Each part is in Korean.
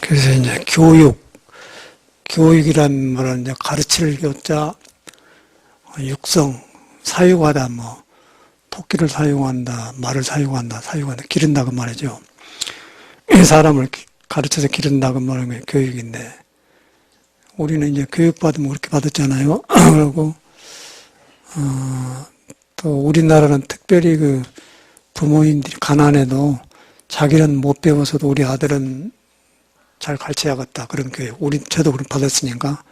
그래서 이제 교육이란 말은 이제 가르칠 교자, 육성, 사육하다, 토끼를 사용한다, 말을 사용한다, 기른다, 그 말이죠. 사람을 가르쳐서 기른다, 그 말은 게 교육인데, 우리는 이제 교육받으면 그렇게 받았잖아요. 그리고, 또 우리나라는 특별히 그 부모님들이 가난해도 자기는 못 배워서도 우리 아들은 잘 가르쳐야겠다. 그런 교육. 저도 그런 받았으니까.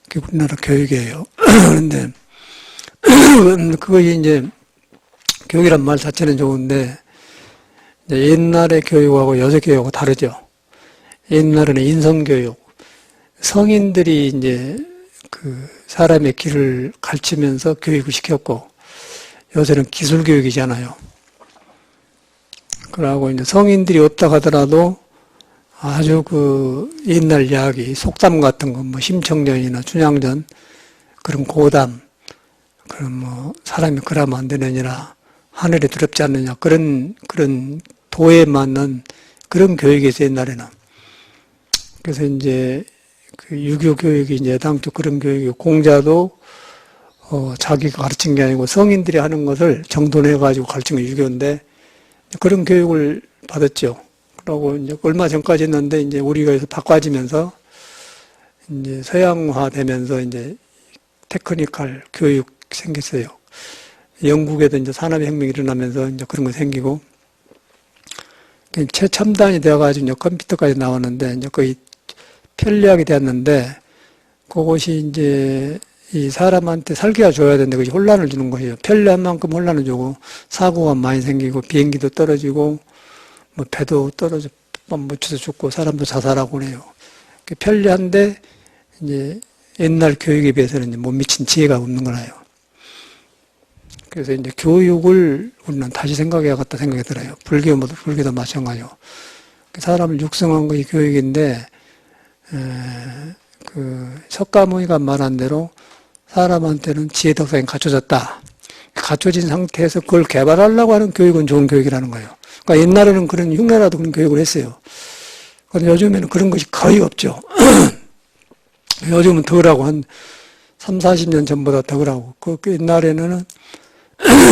그게 우리나라 교육이에요. 그런데, 그것이 이제, 교육이란 말 자체는 좋은데, 이제 옛날의 교육하고 요새 교육하고 다르죠. 옛날에는 인성교육. 성인들이 이제 그 사람의 길을 가르치면서 교육을 시켰고, 요새는 기술교육이잖아요. 그러고 이제 성인들이 없다 하더라도 아주 그 옛날 이야기, 속담 같은 거, 심청전이나 춘향전, 그런 고담, 그런 사람이 그러면 안 되느니라, 하늘이 두렵지 않느냐, 그런 도에 맞는 그런 교육이었어요, 옛날에는. 그래서 이제 그 유교 교육이 이제 당초 그런 교육이고, 공자도 자기가 가르친 게 아니고 성인들이 하는 것을 정돈해가지고 가르친 게 유교인데, 그런 교육을 받았죠. 그러고 이제 얼마 전까지 했는데, 이제 우리가 여기서 바꿔지면서, 이제 서양화 되면서 이제 테크니컬 교육 생겼어요. 영국에도 이제 산업혁명이 일어나면서 이제 그런 거 생기고, 최첨단이 되어가지고 이제 컴퓨터까지 나왔는데, 이제 거의 편리하게 되었는데, 그것이 이제 이 사람한테 살기가 좋아야 되는데, 그것이 혼란을 주는 거예요. 편리한 만큼 혼란을 주고, 사고가 많이 생기고, 비행기도 떨어지고, 배도 떨어져, 묻혀서 죽고, 사람도 자살하고 그래요. 편리한데, 이제 옛날 교육에 비해서는 이제 못 미친 지혜가 없는 거라요. 그래서 이제 교육을 우리는 다시 생각해야겠다 생각이 들어요. 불교도 마찬가지고. 사람을 육성한 것이 교육인데, 석가모니가 말한 대로 사람한테는 지혜 덕상이 갖춰졌다. 갖춰진 상태에서 그걸 개발하려고 하는 교육은 좋은 교육이라는 거예요. 그러니까 옛날에는 그런 흉내라도 그런 교육을 했어요. 그런데 요즘에는 그런 것이 거의 없죠. 요즘은 덜하고 한 3, 40년 전보다 덜하고. 그 옛날에는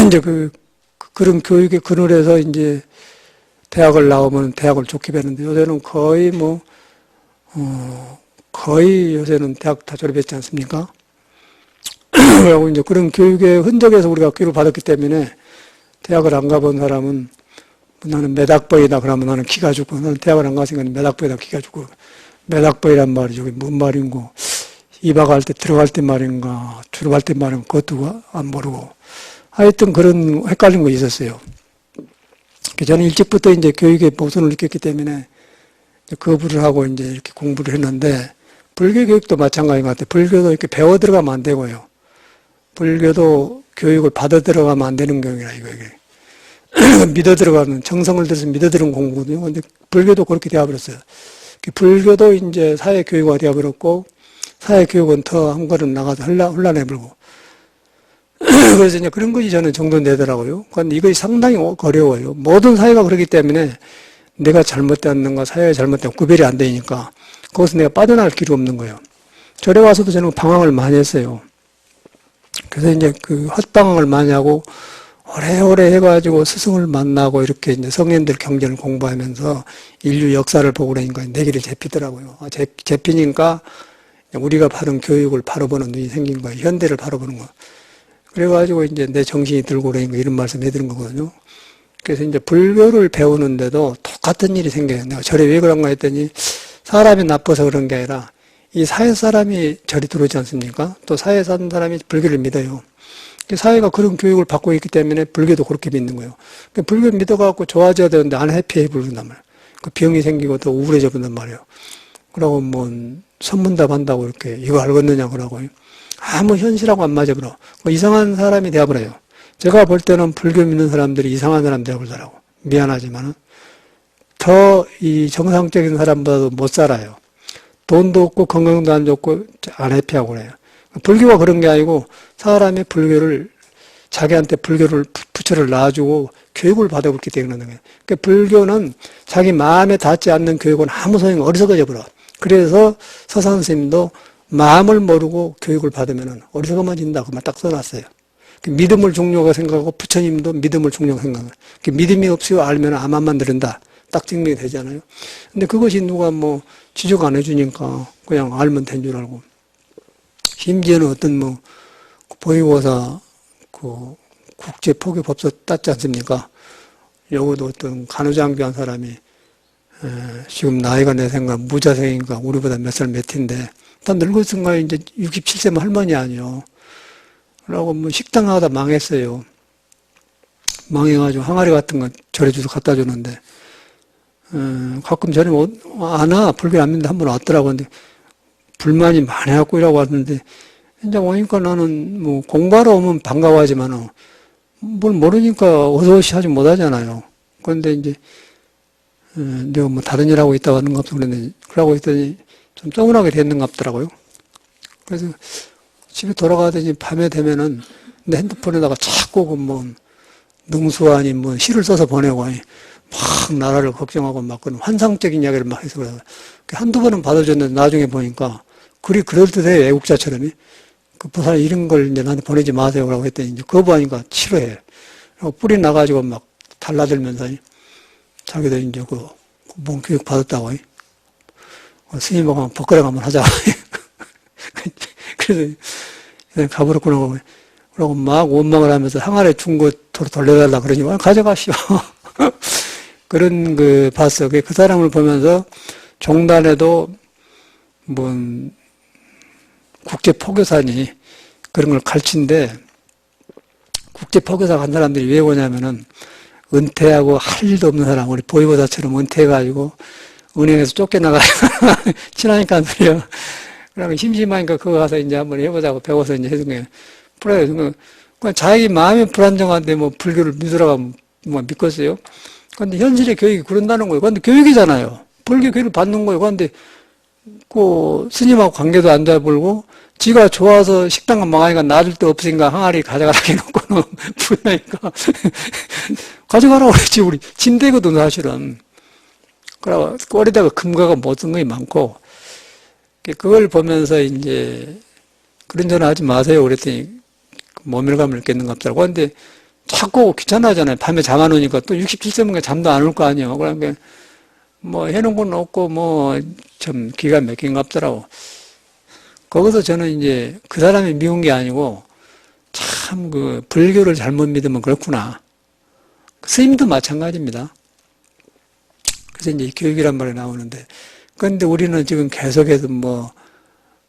이제 그런 교육의 그늘에서 이제 대학을 나오면 대학을 좋게 배는데, 요새는 거의 요새는 대학 다 졸업했지 않습니까? 그리고 이제 그런 교육의 흔적에서 우리가 교육을 받았기 때문에, 대학을 안 가본 사람은 나는 매닥버이다 그러면 나는 키가 죽고, 나는 대학을 안 갔으니까 매닥버이다 키가 죽고, 매닥버이란 말이 저게 뭔 말인고, 입학할 때 들어갈 때 말인가, 졸업할 때 말인가, 그것도 안 모르고, 하여튼 그런 헷갈린 거 있었어요. 저는 일찍부터 이제 교육에 모순을 느꼈기 때문에 거부를 하고 이제 이렇게 공부를 했는데, 불교 교육도 마찬가지인 것 같아요. 불교도 이렇게 배워 들어가면 안 되고요. 불교도 교육을 받아 들어가면 안 되는 교육이라 이게. 믿어 들어가는, 정성을 들여서 믿어 들은 공부거든요. 근데 불교도 그렇게 되어버렸어요. 불교도 이제 사회 교육화 되어버렸고, 사회 교육은 더 한 걸음 나가서 혼란해버리고. 그래서 이제 그런 것이 저는 정돈되더라고요. 그런데 이것이 상당히 어려워요. 모든 사회가 그렇기 때문에 내가 잘못됐는가, 사회가 잘못된 구별이 안 되니까 거기서 내가 빠져나갈 길이 없는 거예요. 절에 와서도 저는 방황을 많이 했어요. 그래서 이제 그 헛방황을 많이 하고 오래오래 해가지고 스승을 만나고 이렇게 이제 성인들 경전을 공부하면서 인류 역사를 보고 그러니까 내 길이 잡히더라고요. 잡히니까 우리가 받은 교육을 바로 보는 눈이 생긴 거예요. 현대를 바로 보는 거. 그래가지고 이제 내 정신이 들고 그러니까 이런 말씀 해드린 거거든요. 그래서 이제 불교를 배우는데도 똑같은 일이 생겨요. 내가 절에 왜 그런가 했더니, 사람이 나빠서 그런 게 아니라 이 사회 사람이 절에 들어오지 않습니까? 또 사회에 사는 사람이 불교를 믿어요. 사회가 그런 교육을 받고 있기 때문에 불교도 그렇게 믿는 거예요. 불교 믿어갖고 좋아져야 되는데 안 해피해 부른단 말이에요. 그 병이 생기고 또 우울해져 본단 말이에요. 그러고 선문답 한다고 이렇게 이거 알겠느냐 그러고요. 아무 현실하고 안 맞아 버려. 이상한 사람이 되어버려요. 제가 볼 때는 불교 믿는 사람들이 이상한 사람 되어버리더라고. 미안하지만은. 더 이 정상적인 사람보다도 못 살아요. 돈도 없고 건강도 안 좋고 안 해피하고 그래요. 불교가 그런 게 아니고 사람의 불교를 자기한테 부처를 놔주고 교육을 받아보기 때문에 그런 거예요. 그러니까 불교는 자기 마음에 닿지 않는 교육은 아무 소용이 어리석어져 버려. 그래서 서산 스님도 마음을 모르고 교육을 받으면 어리석어져진다. 그만 딱 써놨어요. 믿음을 중요하게 생각하고 부처님도 믿음을 중요하게 생각해요. 믿음이 없이요 알면 암만 들은다. 딱 증명이 되잖아요. 근데 그것이 누가 뭐 지적 안 해주니까 그냥 알면 된 줄 알고. 심지어는 어떤 뭐 보위고사 그 국제포교법서 땄지 않습니까? 여기도 어떤 간호장교 한 사람이 지금 나이가 내 생각 무자생인가 우리보다 몇 살 몇인데 다 늙었은가 이제 67세면 할머니 아니요. 그러고 뭐 식당 하다 망했어요. 망해가지고 항아리 같은 거 절여줘서 갖다 주는데 가끔 전에 안 와. 불교 안 믿는데 한 번 왔더라고. 근데 불만이 많이 갖고 이라고 왔는데 이제 오니까 나는 뭐 공부하러 오면 반가워하지만 뭘 모르니까 어서오시 하지 못하잖아요. 그런데 이제 내가 뭐 다른 일 하고 있다고 하는 것 같고 그랬는데 그러고 있더니 좀 서운하게 됐는 것 같더라고요. 그래서 집에 돌아가더니 밤에 되면은 내 핸드폰에다가 자꾸 뭐 능수아니 뭐 시를 써서 보내고 막 나라를 걱정하고 막 그런 환상적인 이야기를 막 해서 그래서 한두 번은 받아줬는데 나중에 보니까 글이 그럴듯해 애국자처럼이 그 부산 이런 걸 이제 나한테 보내지 마세요라고 했더니 이제 그거 보니까 싫어해. 그리고 뿌리 나가지고 막 달라들면서 자기도 이제 뭔 교육 받았다고 스님하고 버거랑 한번 하자. 그래서 가버렸구나. 그러고 막 원망을 하면서 항아리 중고 돌려달라 그러니 가져가시오. 그런 봤어. 그 사람을 보면서 종단에도 뭐 국제 포교사니 그런 걸 가르친데 국제 포교사 간 사람들이 왜 오냐면은 은퇴하고 할 일도 없는 사람, 우리 보위보다처럼 은퇴해가지고 은행에서 쫓겨나가지고 친하니까 안 소리야. 그러면 심심하니까 그거 가서 이제 한번 해보자고 배워서 이제 해준 거예요. 그냥 자기 마음이 불안정한데 뭐 불교를 믿으라고 뭐 믿겠어요? 근데 현실의 교육이 그런다는 거예요. 근데 교육이잖아요. 불교 교육을 받는 거예요. 근데 스님하고 관계도 안 잡을고 지가 좋아서 식당가 망하니까 놔줄 데 없으니까 항아리 가져가라고 해놓고는 부르니까 가져가라고 그랬지. 우리 침대거든 사실은. 그러고 꼬리다가 금가가 못 쓴 것이 많고 그걸 보면서 이제 그런 전화 하지 마세요 그랬더니 모멸감을 느꼈는 것 같더라고. 근데 자꾸 귀찮아하잖아요. 밤에 잠 안 오니까 또 67세면 잠도 안 올 거 아니에요. 그러니까 뭐 해놓은 건 없고 뭐 참 기가 막힌 것 같더라고. 거기서 저는 이제 그 사람이 미운 게 아니고 참 불교를 잘못 믿으면 그렇구나. 스님도 마찬가지입니다. 그래서 이제 교육이란 말이 나오는데 그런데 우리는 지금 계속해서 뭐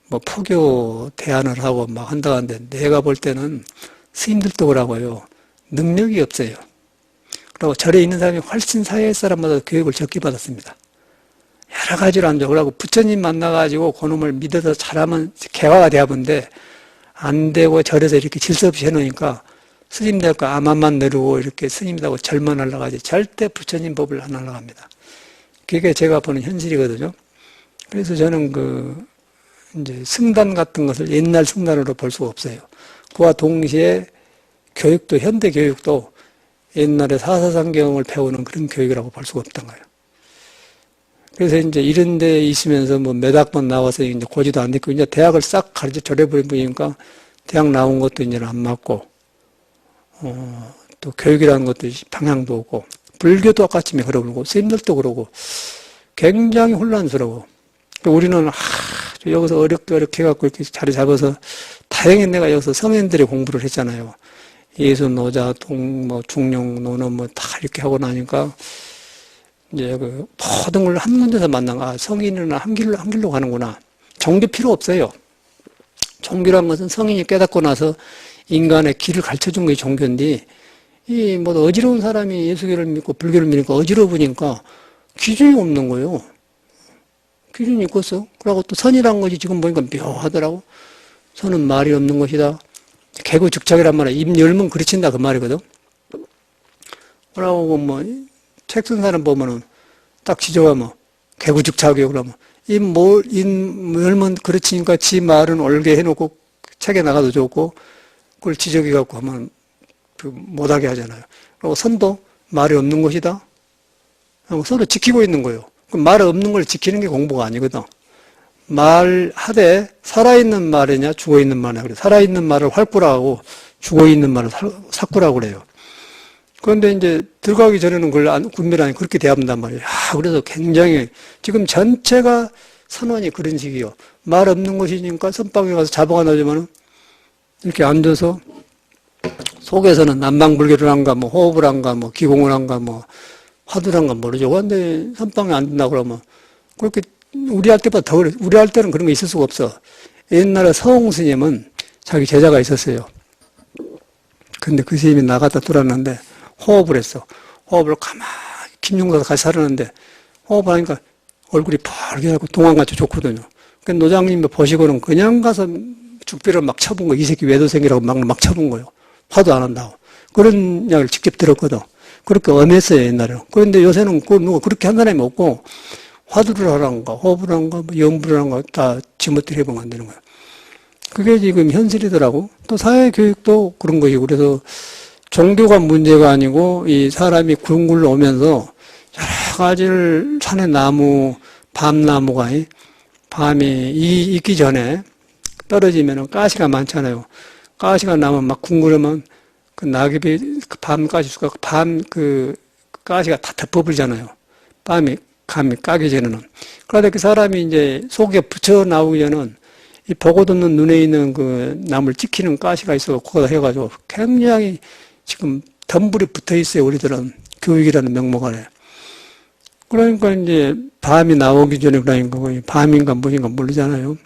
포교 대안을 하고 막 한다고 하는데 내가 볼 때는 스님들도 그러고요. 능력이 없어요. 그리고 절에 있는 사람이 훨씬 사회 사람마다 교육을 적게 받았습니다. 여러 가지로 안 좋고, 그러고 부처님 만나가지고 그놈을 믿어서 잘하면 개화가 되어본데 안 되고 절에서 이렇게 질서 없이 해놓으니까 스님들과 암만 내리고 이렇게 스님들하고 절만 하려고 하지 절대 부처님 법을 안 하려고 합니다. 그게 제가 보는 현실이거든요. 그래서 저는 이제 승단 같은 것을 옛날 승단으로 볼 수가 없어요. 그와 동시에 교육도, 현대 교육도 옛날에 사사상경을 배우는 그런 교육이라고 볼 수가 없던 거예요. 그래서 이제 이런 데 있으면서 몇 학번 나와서 이제 고지도 안 됐고, 이제 대학을 싹 가르쳐 줘버리니까 대학 나온 것도 이제 안 맞고, 또 교육이라는 것도 방향도 없고, 불교도 똑같이 그러고, 스님들도 그러고, 굉장히 혼란스러워. 우리는 여기서 어렵게 해갖고 이렇게 자리 잡아서, 다행히 내가 여기서 서면들의 공부를 했잖아요. 예수, 노자, 중용, 노는 다 이렇게 하고 나니까, 이제 모든 걸 한 군데서 만난 성인은 한 길로 가는구나. 종교 필요 없어요. 종교란 것은 성인이 깨닫고 나서 인간의 길을 가르쳐 준 게 종교인데, 어지러운 사람이 예수교를 믿고 불교를 믿으니까 어지러우니까 기준이 없는 거예요. 기준이 있겠어. 그러고 또 선이란 것이 지금 보니까 묘하더라고. 선은 말이 없는 것이다. 개구즉착이란 말이야. 입 열면 그르친다 그 말이거든. 그러고 책 쓴 사람 보면은 딱 지적하면 개구즉착이요. 그러면 입 열면 그르치니까 지 말은 옳게 해놓고 책에 나가도 좋고 그걸 지적해갖고 하면 못하게 하잖아요. 그리고 선도 말이 없는 것이다. 서로 지키고 있는 거예요. 그럼 말 없는 걸 지키는 게 공부가 아니거든. 말하되 살아있는 말이냐 죽어있는 말이냐. 그래. 살아있는 말을 활구라고 죽어있는 말을 삭구라고 그래요. 그런데 이제 들어가기 전에는 그걸 군비라니 그렇게 대합한단 말이에요. 그래서 굉장히 지금 전체가 선원이 그런 식이요. 말 없는 것이니까 선방에 가서 잡아가 나지만은 이렇게 앉아서 속에서는 남방불교를 한가, 뭐 호흡을 한가, 뭐 기공을 한가, 뭐 화두를 한가 모르죠. 근데 선방에 앉는다 그러면 그렇게 우리 할 때보다 더 그래. 우리 할 때는 그런 거 있을 수가 없어. 옛날에 서홍 스님은 자기 제자가 있었어요. 근데 그 스님이 나갔다 돌아왔는데 호흡을 했어. 호흡을 가만히 김용사도 같이 살았는데 호흡을 하니까 얼굴이 빨개하고 동안같이 좋거든요. 그 노장님이 보시고는 그냥 가서 죽비를 막 쳐본 거예요. 이 새끼 외도생이라고 막 쳐본 거예요. 화도 안 한다고. 그런 이야기를 직접 들었거든. 그렇게 엄했어요, 옛날에는. 그런데 요새는 누가 그렇게 한 사람이 없고, 화두를 하란가, 호흡을 하란가, 뭐 염불을 하란가, 다 지멋대로 해보면 안 되는 거야. 그게 지금 현실이더라고. 또 사회교육도 그런 것이고, 그래서 종교가 문제가 아니고, 이 사람이 굴굴 오면서 여러 가지를 산의 나무, 밤나무가, 밤이 익기 전에 떨어지면 가시가 많잖아요. 가시가 나면 막 굵으면 그 낙엽이 밤가시 수가 가시가 다 덮어버리잖아요. 감이 까기 전에는. 그러다 그 사람이 이제 속에 붙여 나오기 전에는 이 보고 듣는 눈에 있는 그 나무를 찍히는 가시가 있어 거기다 해가지고 굉장히 지금 덤불이 붙어 있어요. 우리들은 교육이라는 명목 안에. 그러니까 이제 밤이 나오기 전에 그러니까 밤인가 뭐인가 모르잖아요.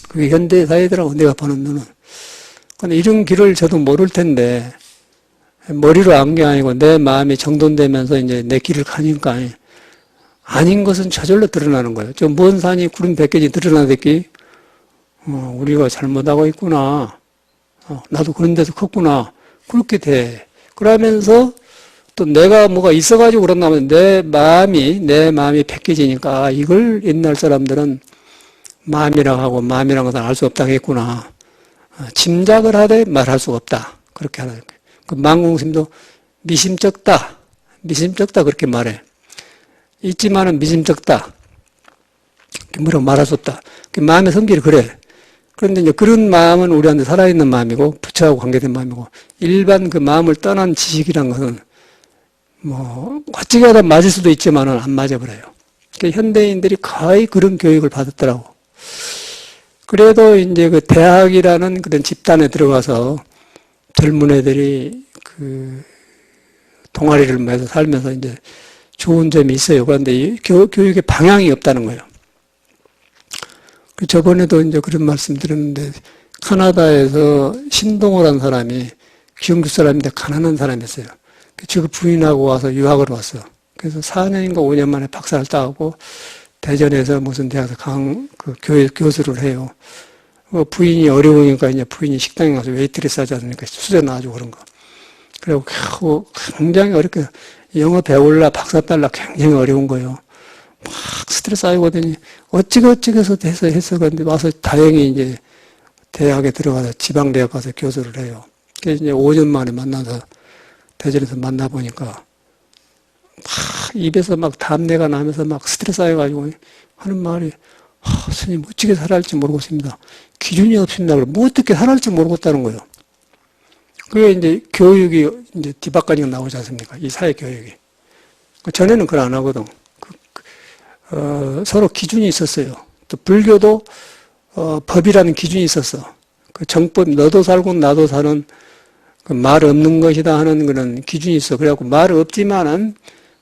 그게 현대 사회더라고 내가 보는 눈은. 근데 이런 길을 저도 모를 텐데 머리로 안 게 아니고 내 마음이 정돈되면서 이제 내 길을 가니까 아닌 것은 저절로 드러나는 거예요. 저 먼 산이 구름 100개지 드러나듯이 우리가 잘못하고 있구나. 나도 그런 데서 컸구나. 그렇게 돼. 그러면서 또 내가 뭐가 있어가지고 그런다면 내 마음이 벗겨지니까 이걸 옛날 사람들은 마음이라고 하고 마음이라는 것은 알 수 없다고 했구나. 짐작을 하되 말할 수가 없다. 그렇게 하는 거예요. 그 망공스님도 미심쩍다 그렇게 말해. 있지만은 미심쩍다. 뭐라고 말할 수 없다. 그 마음의 성질이 그래. 그런데 이제 그런 마음은 우리한테 살아있는 마음이고 부처하고 관계된 마음이고 일반 그 마음을 떠난 지식이란 것은 뭐 어찌게 하다 맞을 수도 있지만은 안 맞아버려요. 그러니까 현대인들이 거의 그런 교육을 받았더라고. 그래도 이제 그 대학이라는 그런 집단에 들어가서 젊은 애들이 그 동아리를 매서 살면서 이제 좋은 점이 있어요. 그런데 이 교육의 방향이 없다는 거예요. 저번에도 이제 그런 말씀 드렸는데, 카나다에서 신동호라는 사람이, 기영주 사람인데 가난한 사람이었어요. 그 부인하고 와서 유학을 왔어. 그래서 4년인가 5년 만에 박사를 따고, 대전에서 무슨 대학에서 교수를 해요. 부인이 어려우니까 이제 부인이 식당에 가서 웨이트리스 하지 않으니까 수저 놔주고 그런 거. 그리고 굉장히 어렵게, 영어 배울라, 박사 딸라 굉장히 어려운 거예요. 막 스트레스 쌓이거든요. 어찌해서 해서 근데 와서 다행히 이제 대학에 들어가서 지방대학 가서 교수를 해요. 그래서 이제 5년 만에 만나서 대전에서 만나보니까 막 입에서 막 담내가 나면서 막 스트레스 쌓여가지고 하는 말이 스님 어떻게 살아야 할지 모르고 있습니다. 기준이 없습니다. 그럼 뭐 어떻게 살아야 할지 모르겠다는 거예요. 그게 이제 교육이 이제 뒤바꿔니까 나오지 않습니까? 이 사회 교육이. 전에는 그걸 안 하거든. 서로 기준이 있었어요. 또 불교도 법이라는 기준이 있었어. 그 정법 너도 살고 나도 사는 그 말 없는 것이다 하는 그런 기준이 있어. 그래갖고 말 없지만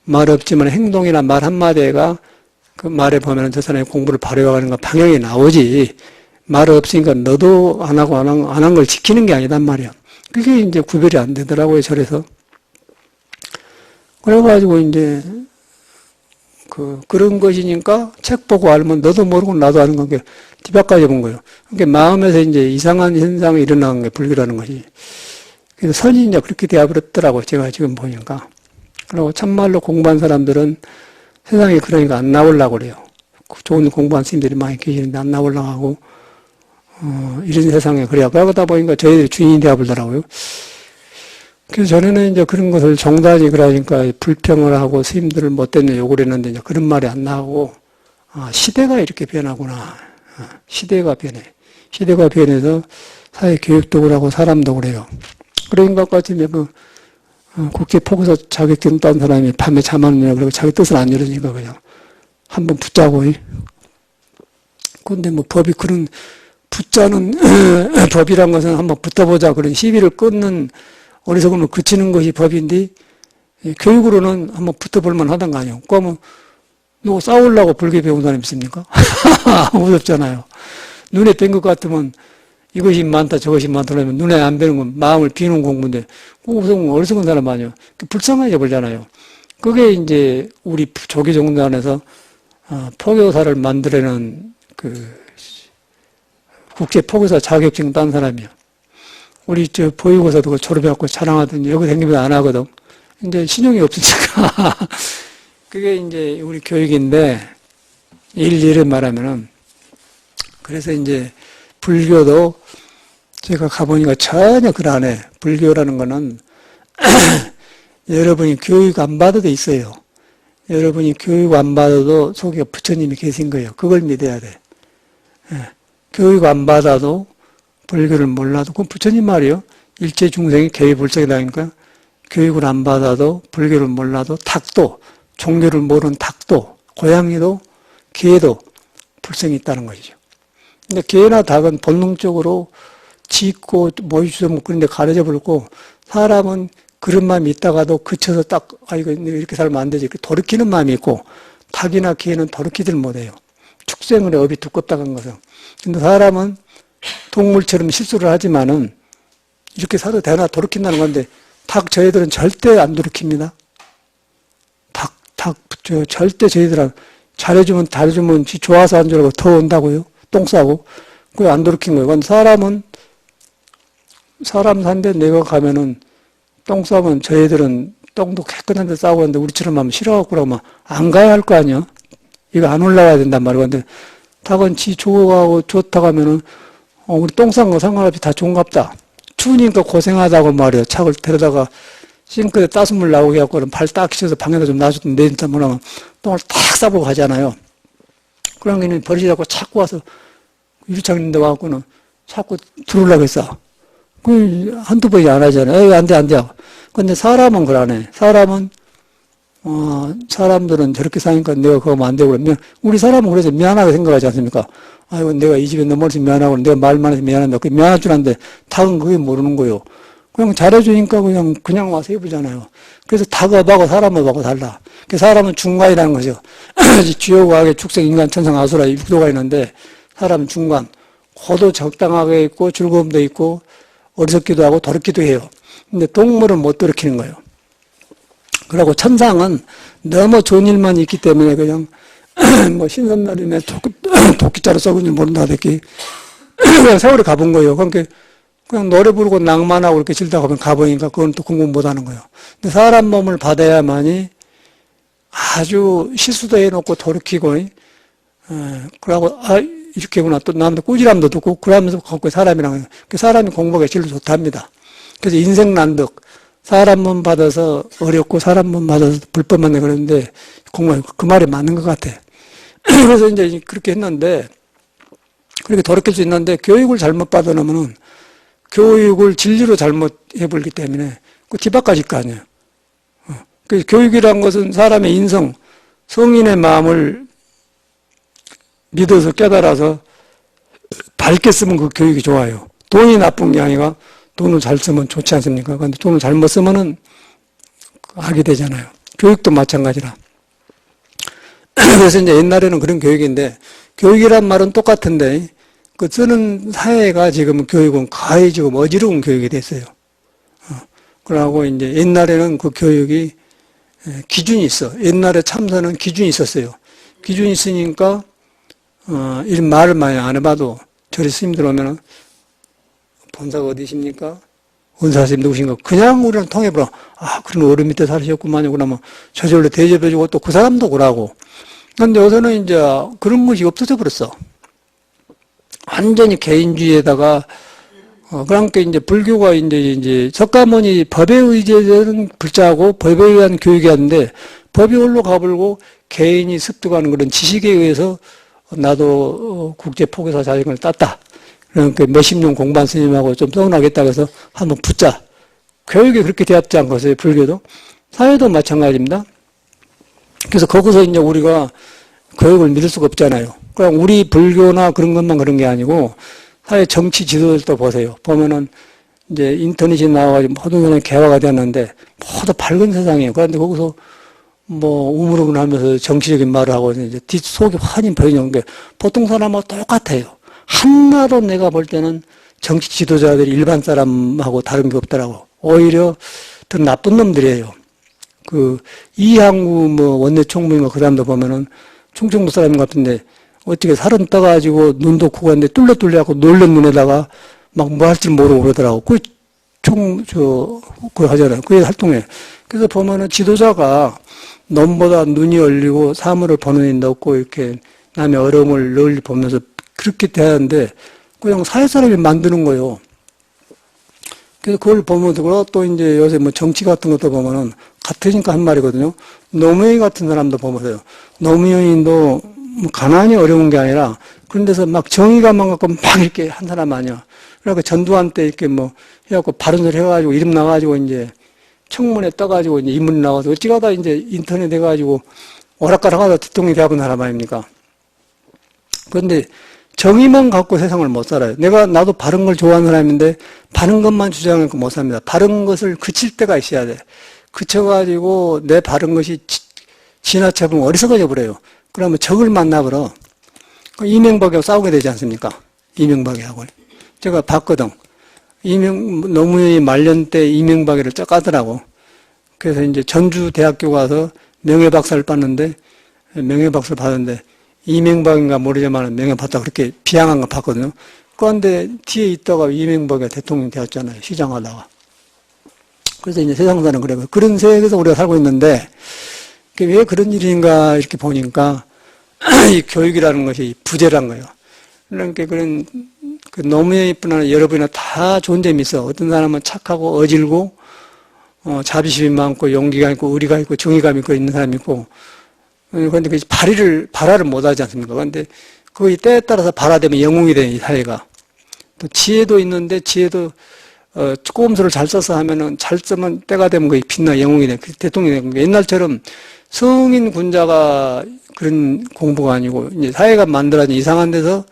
행동이나 말 한마디가 그 말에 보면은 저 사람이 공부를 바로 해가는 거 방향이 나오지. 말 없으니까 너도 안 하고 안 한 걸 지키는 게 아니단 말이야. 그게 이제 구별이 안 되더라고요, 절에서. 그래가지고 이제 그런 것이니까 책 보고 알면 너도 모르고 나도 아는 관계 뒤바꿔져 본 거예요. 그러니까 마음에서 이제 이상한 현상이 일어나는 게 불교라는 것이. 그래서 선이 이제 그렇게 되어버렸더라고요. 제가 지금 보니까. 그리고 참말로 공부한 사람들은 세상에 그러니까 안 나오려고 그래요. 좋은 공부한 스님들이 많이 계시는데 안 나오려고 하고, 이런 세상에 그래야. 그러다 보니까 저희들이 주인이 되어버리더라고요. 그래서 전에는 이제 그런 것을 종단이 그러니까 불평을 하고 스님들을 못됐네 욕을 했는데 이제 그런 말이 안 나오고, 아, 시대가 이렇게 변하구나. 시대가 변해. 시대가 변해서 사회 교육도 그러고 사람도 그래요. 그런 것 같으면 국제 포교사 자격증 딴 사람이 밤에 잠 안 오냐 그러고 자기 뜻을 안 이루니까 그냥 한번 붙자고. 근데 뭐 법이 그런 붙자는 법이란 것은 한번 붙어보자 그런 시비를 끊는 어리석음을 그치는 것이 법인데 교육으로는 한번 붙어볼만 하던 거 아니에요. 그러면 누구 싸우려고 불교 배운 사람 있습니까? 무섭잖아요. 눈에 뵌 것 같으면 이것이 많다 저것이 많다 그러면 눈에 안 뵈는 건 마음을 비우는 공부인데 우선 어리석은 사람 아니에요. 불쌍하게 보잖아요. 그게 이제 우리 조기종단에서 포교사를 만들어내는 국제 포교사 자격증 딴 사람이요. 우리 보육교사도 졸업해갖고 자랑하더니 여기 생기면 안 하거든. 이제 신용이 없으니까. 그게 이제 우리 교육인데, 일일을 말하면은, 그래서 이제 불교도 제가 가보니까 전혀 그러네. 불교라는 거는 여러분이 교육 안 받아도 있어요. 여러분이 교육 안 받아도 속에 부처님이 계신 거예요. 그걸 믿어야 돼. 교육 안 받아도 불교를 몰라도 그건 부처님 말이요. 일체 중생이 개의불성이라니까 교육을 안 받아도 불교를 몰라도 닭도 종교를 모르는 닭도 고양이도 개도 불성이 있다는 것이죠. 근데 개나 닭은 본능적으로 짖고 모이주도 못 그런데 가려져 버렸고 사람은 그런 마음이 있다가도 그쳐서 딱 이거 이렇게 살면 안 되지. 돌이키는 마음이 있고 닭이나 개는 돌이키질 못해요. 축생의 업이 두껍다는 것은. 근데 사람은 동물처럼 실수를 하지만은 이렇게 살아도 되나 돌이킨다는 건데 저희들은 절대 안 돌이킵니다. 절대 저희들은 잘해주면 지 좋아서 안 주라고 더 온다고요. 똥 싸고. 그게 안 돌이킨 거예요. 근데 사람은 사람 산데 내가 가면은 똥 싸면 저희들은 똥도 깨끗한 데 싸고 하는데 우리처럼 하면 싫어갖고 그러면 안 가야 할 거 아니야? 이거 안 올라가야 된단 말이야. 근데 닭은 지 좋아하고 좋다고 하면은 우리 똥 싼 거 상관없이 다 좋은갑다. 추우니까 고생하다고 말이야. 차를 데려다가 싱크대 따순물 나오게 하고 발 딱 기쳐서 방에다 좀 놔줬던 내린다 뭐라면 똥을 탁 싸보고 가잖아요. 그런 게 버리자고 자꾸 와서 유리창 있는 데 와갖고는 자꾸 들어오려고 했어. 그 한두 번이 안 하잖아요. 에이, 안 돼. 근데 사람은 그러네. 사람들은 저렇게 사니까 내가 그거 하면 안 되고 그러면 우리 사람은 그래서 미안하게 생각하지 않습니까? 아이고, 내가 이 집에 넘어져서 미안하고 내가 말 많아서 미안한다. 그 미안할 줄 아는데 닭은 그게 모르는 거예요. 그냥 잘해주니까 그냥 와서 해보잖아요. 그래서 닭업하고 사람업하고 달라. 사람은 중간이라는 거죠. 지옥, 악의 축생, 인간, 천상, 아수라, 육도가 있는데 사람은 중간. 고도 적당하게 있고 즐거움도 있고 어리석기도 하고 도르기도 해요. 근데 동물은 못 도르키는 거예요. 그리고 천상은 너무 좋은 일만 있기 때문에 그냥 뭐 신선날이네 도끼자루 썩은 줄 모른다 됐기 그냥 세월이 가본 거예요. 그러니까 그냥 노래 부르고 낭만하고 이렇게 질다 가면 가보니까 그건 또 공부 못 하는 거예요. 근데 사람 몸을 받아야만이 아주 실수도 해놓고 돌이키고, 그러고, 이렇게구나. 또 남들 꾸지람도 듣고, 그러면서 갖고 사람이랑, 사람이 공부가 제일 좋답니다. 그래서 인생 난득. 사람 몸 받아서 어렵고, 사람 몸 받아서 불법만 내 그러는데, 공부, 그 말이 맞는 것 같아. 그래서 이제 그렇게 했는데, 그렇게 돌이킬 수 있는데, 교육을 잘못 받아놓으면은, 교육을 진리로 잘못 해버리기 때문에 그 뒤바꿔질 거 아니에요. 그래서 교육이란 것은 사람의 인성, 성인의 마음을 믿어서 깨달아서 밝게 쓰면 그 교육이 좋아요. 돈이 나쁜 게 아니라 돈을 잘 쓰면 좋지 않습니까? 그런데 돈을 잘못 쓰면은 하게 되잖아요. 교육도 마찬가지라. 그래서 이제 옛날에는 그런 교육인데 교육이란 말은 똑같은데 그 쓰는 사회가 지금 교육은 거의 지금 어지러운 교육이 됐어요. 그러고 이제 옛날에는 그 교육이 기준이 있어. 옛날에 참선은 기준이 있었어요. 기준이 있으니까, 이런 말을 많이 안 해봐도 저리 스님들 오면은 본사가 어디십니까? 원사스님 누구신가? 그냥 우리랑 통해보라. 아, 그런 어른 밑에 살으셨구만요. 그러면 저절로 대접해주고 또 그 사람도 그러고. 근데 요새는 이제 그런 것이 없어져 버렸어. 완전히 개인주의에다가 그러니까 이제 불교가 이제 석가모니 법에 의지하는 불자고 법에 의한 교육이 하는데 법이 홀로 가불고 개인이 습득하는 그런 지식에 의해서 나도 국제 포교사 자격을 땄다. 그러니까 몇십 년 공부한 스님하고 좀 서운하겠다고 해서 한번 붙자. 교육이 그렇게 되었지 않겠어요? 불교도. 사회도 마찬가지입니다. 그래서 거기서 이제 우리가 교육을 믿을 수가 없잖아요. 그럼 우리 불교나 그런 것만 그런 게 아니고 사회 정치 지도들도 보세요. 보면은 이제 인터넷이 나와가지고 모든 사람이 개화가 되었는데 모두 밝은 세상이에요. 그런데 거기서 뭐 우물우물하면서 정치적인 말을 하고 이제 뒷속이 환히 보이는 게 보통 사람하고 똑같아요. 하나도 내가 볼 때는 정치 지도자들이 일반 사람하고 다른 게 없더라고. 오히려 더 나쁜 놈들이에요. 그 이항구 뭐 원내 총무인가 그 사람도 보면은 충청도 사람 같은데 어떻게 살은 떠가지고 눈도 크고 한데 뚫려갖고 놀란 눈에다가 막 뭐 할 줄 모르고 그러더라고. 그거 하잖아요. 그게 활동해. 그래서 보면은 지도자가 nom보다 눈이 열리고 사물을 보는 힘도 없고 이렇게 남의 어려움을 널리 보면서 그렇게 대하는데 그냥 사회 사람이 만드는 거예요. 그래서 그걸 보면서 또 이제 요새 뭐 정치 같은 것도 보면은 같으니까 한 말이거든요. 노무현 같은 사람도 보면서요. 노무현도 뭐 가난이 어려운 게 아니라 그런 데서 막 정의감만 갖고 막 이렇게 한 사람 아니야. 그러니까 전두환 때 이렇게 뭐 해갖고 바른 소리 해가지고 이름 나가지고 이제 청문회 떠가지고 이제 인문이 나와서 어찌가다 이제 인터넷 해가지고 오락가락하다 대통령이 되어본 사람 아닙니까? 그런데 정의만 갖고 세상을 못 살아요. 나도 바른 걸 좋아하는 사람인데 바른 것만 주장하고 못 삽니다. 바른 것을 그칠 때가 있어야 돼. 그쳐가지고 내 바른 것이 지나쳐보면 어리석어져 버려요. 그러면 적을 만나버려. 이명박하고 싸우게 되지 않습니까? 이명박하고. 제가 봤거든. 노무현이 말년 때 이명박이를 쫙 까더라고. 그래서 이제 전주대학교 가서 명예박사를 받는데, 명예박사를 받았는데, 이명박인가 모르지만 명예받다 그렇게 비양한 거 봤거든요. 그런데 뒤에 있다가 이명박이 대통령 되었잖아요. 시장하다가. 그래서 이제 세상 사는 그래요. 그런 세계에서 우리가 살고 있는데, 왜 그런 일인가 이렇게 보니까, 이 교육이라는 것이 부재란 거예요. 그러니까 그 노무현이뿐 아니라 여러분이나 다 좋은 점이 있어. 어떤 사람은 착하고 어질고, 자비심이 많고, 용기가 있고, 의리가 있고, 정의감이 있고, 있는 사람이 있고, 그런데 그 발화를 못 하지 않습니까? 그런데 그 때에 따라서 발화되면 영웅이 되는 이 사회가. 또 지혜도 있는데, 지혜도, 꼼수를 잘 써서 하면은, 잘 쓰면 때가 되면 거의 빛나 영웅이 돼. 대통령이 되는 거예요. 옛날처럼 성인 군자가 그런 공부가 아니고, 이제 사회가 만들어진 이상한 데서,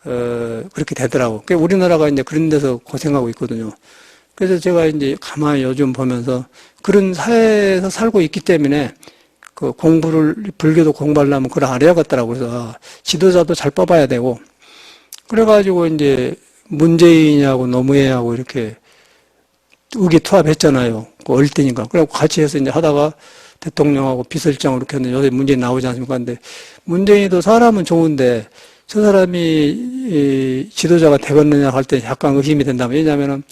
그렇게 되더라고. 그러니까 우리나라가 이제 그런 데서 고생하고 있거든요. 그래서 제가 이제 가만히 요즘 보면서 그런 사회에서 살고 있기 때문에 그 불교도 공부하려면 그걸 알아야겠더라고. 그래서 지도자도 잘 뽑아야 되고. 그래가지고 이제 문재인하고 노무현하고 이렇게 의기투합했잖아요. 어릴 때니까. 그래갖고 같이 해서 이제 하다가 대통령하고 비서실장으로 이렇게 했는데 요새 문재인 나오지 않습니까? 근데 문재인도 사람은 좋은데 저 사람이 지도자가 되겠느냐 할 때 약간 의심이 된다면, 왜냐하면은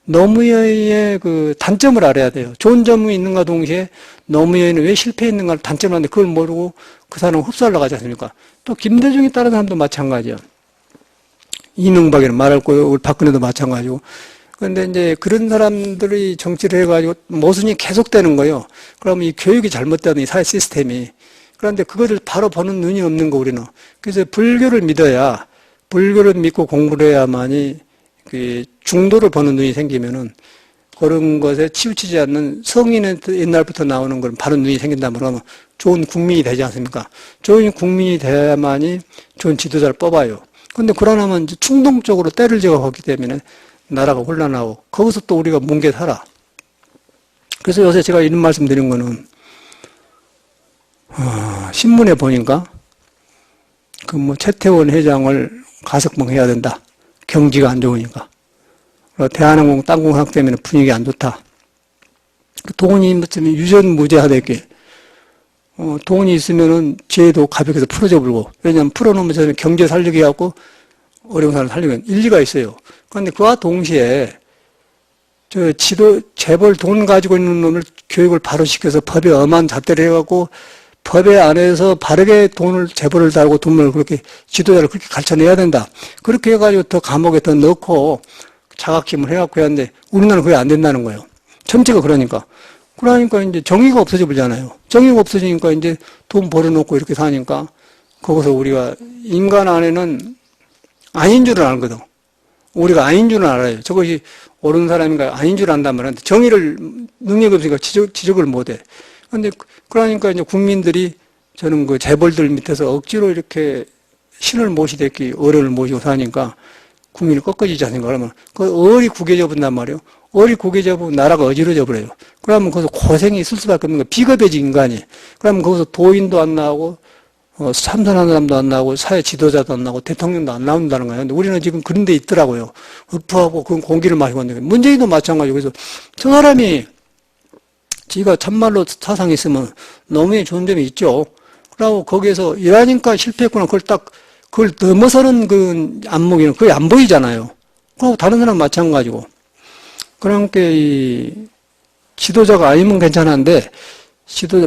노무현의 그 단점을 알아야 돼요. 좋은 점이 있는가 동시에 노무현이 왜 실패했는가를 단점을 하는데 그걸 모르고 그 사람을 흡수하려고 하지 않습니까? 또 김대중이 다른 사람도 마찬가지야. 이명박이는 말할 거고 박근혜도 마찬가지고. 그런데 이제 그런 사람들이 정치를 해가지고 모순이 계속되는 거예요. 그러면 이 교육이 잘못되는 이 사회 시스템이. 그런데 그거를 바로 보는 눈이 없는 거 우리는. 그래서 불교를 믿어야, 불교를 믿고 공부를 해야만이 그 중도를 보는 눈이 생기면은 그런 것에 치우치지 않는 성인의 옛날부터 나오는 건 바로 눈이 생긴다면 좋은 국민이 되지 않습니까? 좋은 국민이 돼야만이 좋은 지도자를 뽑아요. 그런데 그러려면 이제 충동적으로 때를 지어가기 때문에 나라가 혼란하고 거기서 또 우리가 뭉개 살아. 그래서 요새 제가 이런 말씀 드린 거는 신문에 보니까 그 뭐 최태원 회장을 가석방 해야 된다. 경기가 안 좋으니까. 대한항공 땅콩 사업 때문에 분위기 안 좋다. 돈이 유전무죄하되게. 돈이 있으면은 죄도 가볍게서 풀어져 불고. 왜냐하면 풀어놓으면 저는 경제 살리게 하고 어려운 사람 살리면 일리가 있어요. 그런데 그와 동시에 재벌 돈 가지고 있는 놈을 교육을 바로 시켜서 법에 엄한 잣대를 해갖고 법에 안에서 바르게 재벌을 달고 돈을 그렇게 지도자를 그렇게 가르쳐내야 된다. 그렇게 해가지고 더 감옥에 더 넣고 자각심을 해갖고 해야 하는데 우리나라는 그게 안 된다는 거예요. 전체가 그러니까. 그러니까 이제 정의가 없어져 버리잖아요. 정의가 없어지니까 이제 돈 벌어놓고 이렇게 사니까 거기서 우리가 인간 안에는 아닌 줄을 알거든. 우리가 아닌 줄은 알아요. 저것이 옳은 사람인가 아닌 줄 안단 말인데 정의를 능력이 없으니까 지적을 못해. 그런데 그러니까 이제 국민들이 저는 그 재벌들 밑에서 억지로 이렇게 신을 모시댔기 어른을 모시고 사니까 국민이 꺾어지지 않는가 그러면 그 어리 구겨져 본단 말이에요. 어리 구겨져 보면 나라가 어지러져 버려요. 그러면 거기서 고생이 있을 수밖에 없는 거예요. 비겁해지 인간이. 그러면 거기서 도인도 안 나오고 참선하는 사람도 안 나오고 사회 지도자도 안 나오고 대통령도 안 나온다는 거예요. 근데 우리는 지금 그런 데 있더라고요. 읍프하고 그 공기를 마시고 있는데 문재인도 마찬가지고 그래서 저 사람이 지가 참말로 사상이 있으면 너무의 좋은 점이 있죠. 그러고 거기에서 일하니까 실패했구나. 그걸 넘어서는 그 안목이는 거의 안 보이잖아요. 그리고 다른 사람 마찬가지고. 그러니까 이 지도자가 아니면 괜찮은데 지도자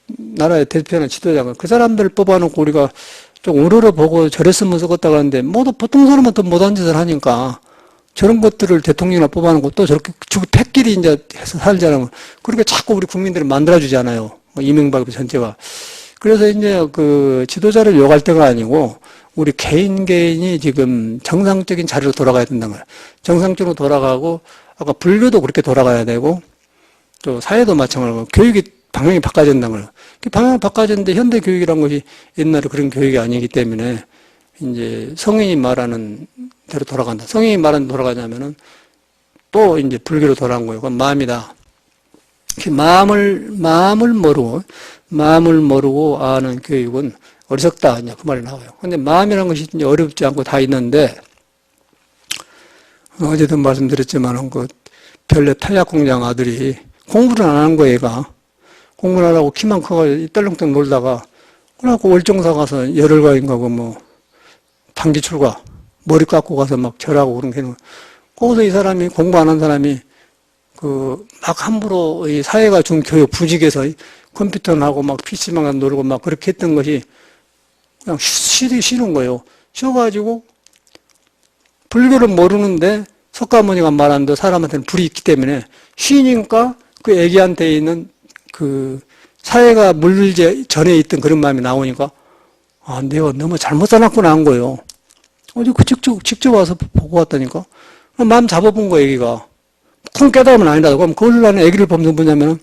나라의 대표하는 지도자가 그 사람들 뽑아놓고 우리가 좀 우러러 보고 저랬으면 좋겠다 그러는데 모두 보통 사람은 또 못한 짓을 하니까 저런 것들을 대통령이나 뽑아놓고 또 저렇게 패끼리 이제 해서 살자면 그렇게 자꾸 우리 국민들을 만들어주잖아요. 이명박 전체가. 그래서 이제 그 지도자를 욕할 때가 아니고 우리 개인이 지금 정상적인 자리로 돌아가야 된다는 거예요. 정상적으로 돌아가고 아까 불교도 그렇게 돌아가야 되고 또 사회도 마찬가지고 교육이 방향이 바꿔야 된다는 거예요. 방향이 바꿔졌는데 현대 교육이란 것이 옛날에 그런 교육이 아니기 때문에 이제 성인이 말하는 대로 돌아간다. 성인이 말하는 대로 돌아가냐면은 또 이제 불교로 돌아간 거예요. 그건 마음이다. 마음을 모르고 아는 교육은 어리석다. 이제 그 말이 나와요. 근데 마음이라는 것이 이제 어렵지 않고 다 있는데, 어제도 말씀드렸지만, 그 별내 탄약 공장 아들이 공부를 안 하는 거예요, 얘가. 공부를 안 하고 키만 커가지고 떨렁떨렁 놀다가, 그래갖고 월정사 가서 열흘간인가 단기 출가, 머리 깎고 가서 막 절하고 그런 게 있는 거예요. 거기서 이 사람이 공부 안 한 사람이 막 함부로 이 사회가 준 교육 부직에서 컴퓨터나 하고 막 PC만 누르고 막 그렇게 했던 것이 그냥 쉬는 거예요. 쉬어가지고 불교를 모르는데 석가모니가 말한 대로 사람한테는 불이 있기 때문에 쉬니까 그 애기한테 있는 그 사회가 물들기 전에 있던 그런 마음이 나오니까 아, 내가 너무 잘못 살았구나 한 거예요. 어제 직접 와서 보고 왔다니까. 마음 잡아본 거예요, 애기가. 큰 깨달음은 아니라도. 그럼 그걸 나는 애기를 보면서 뭐냐면은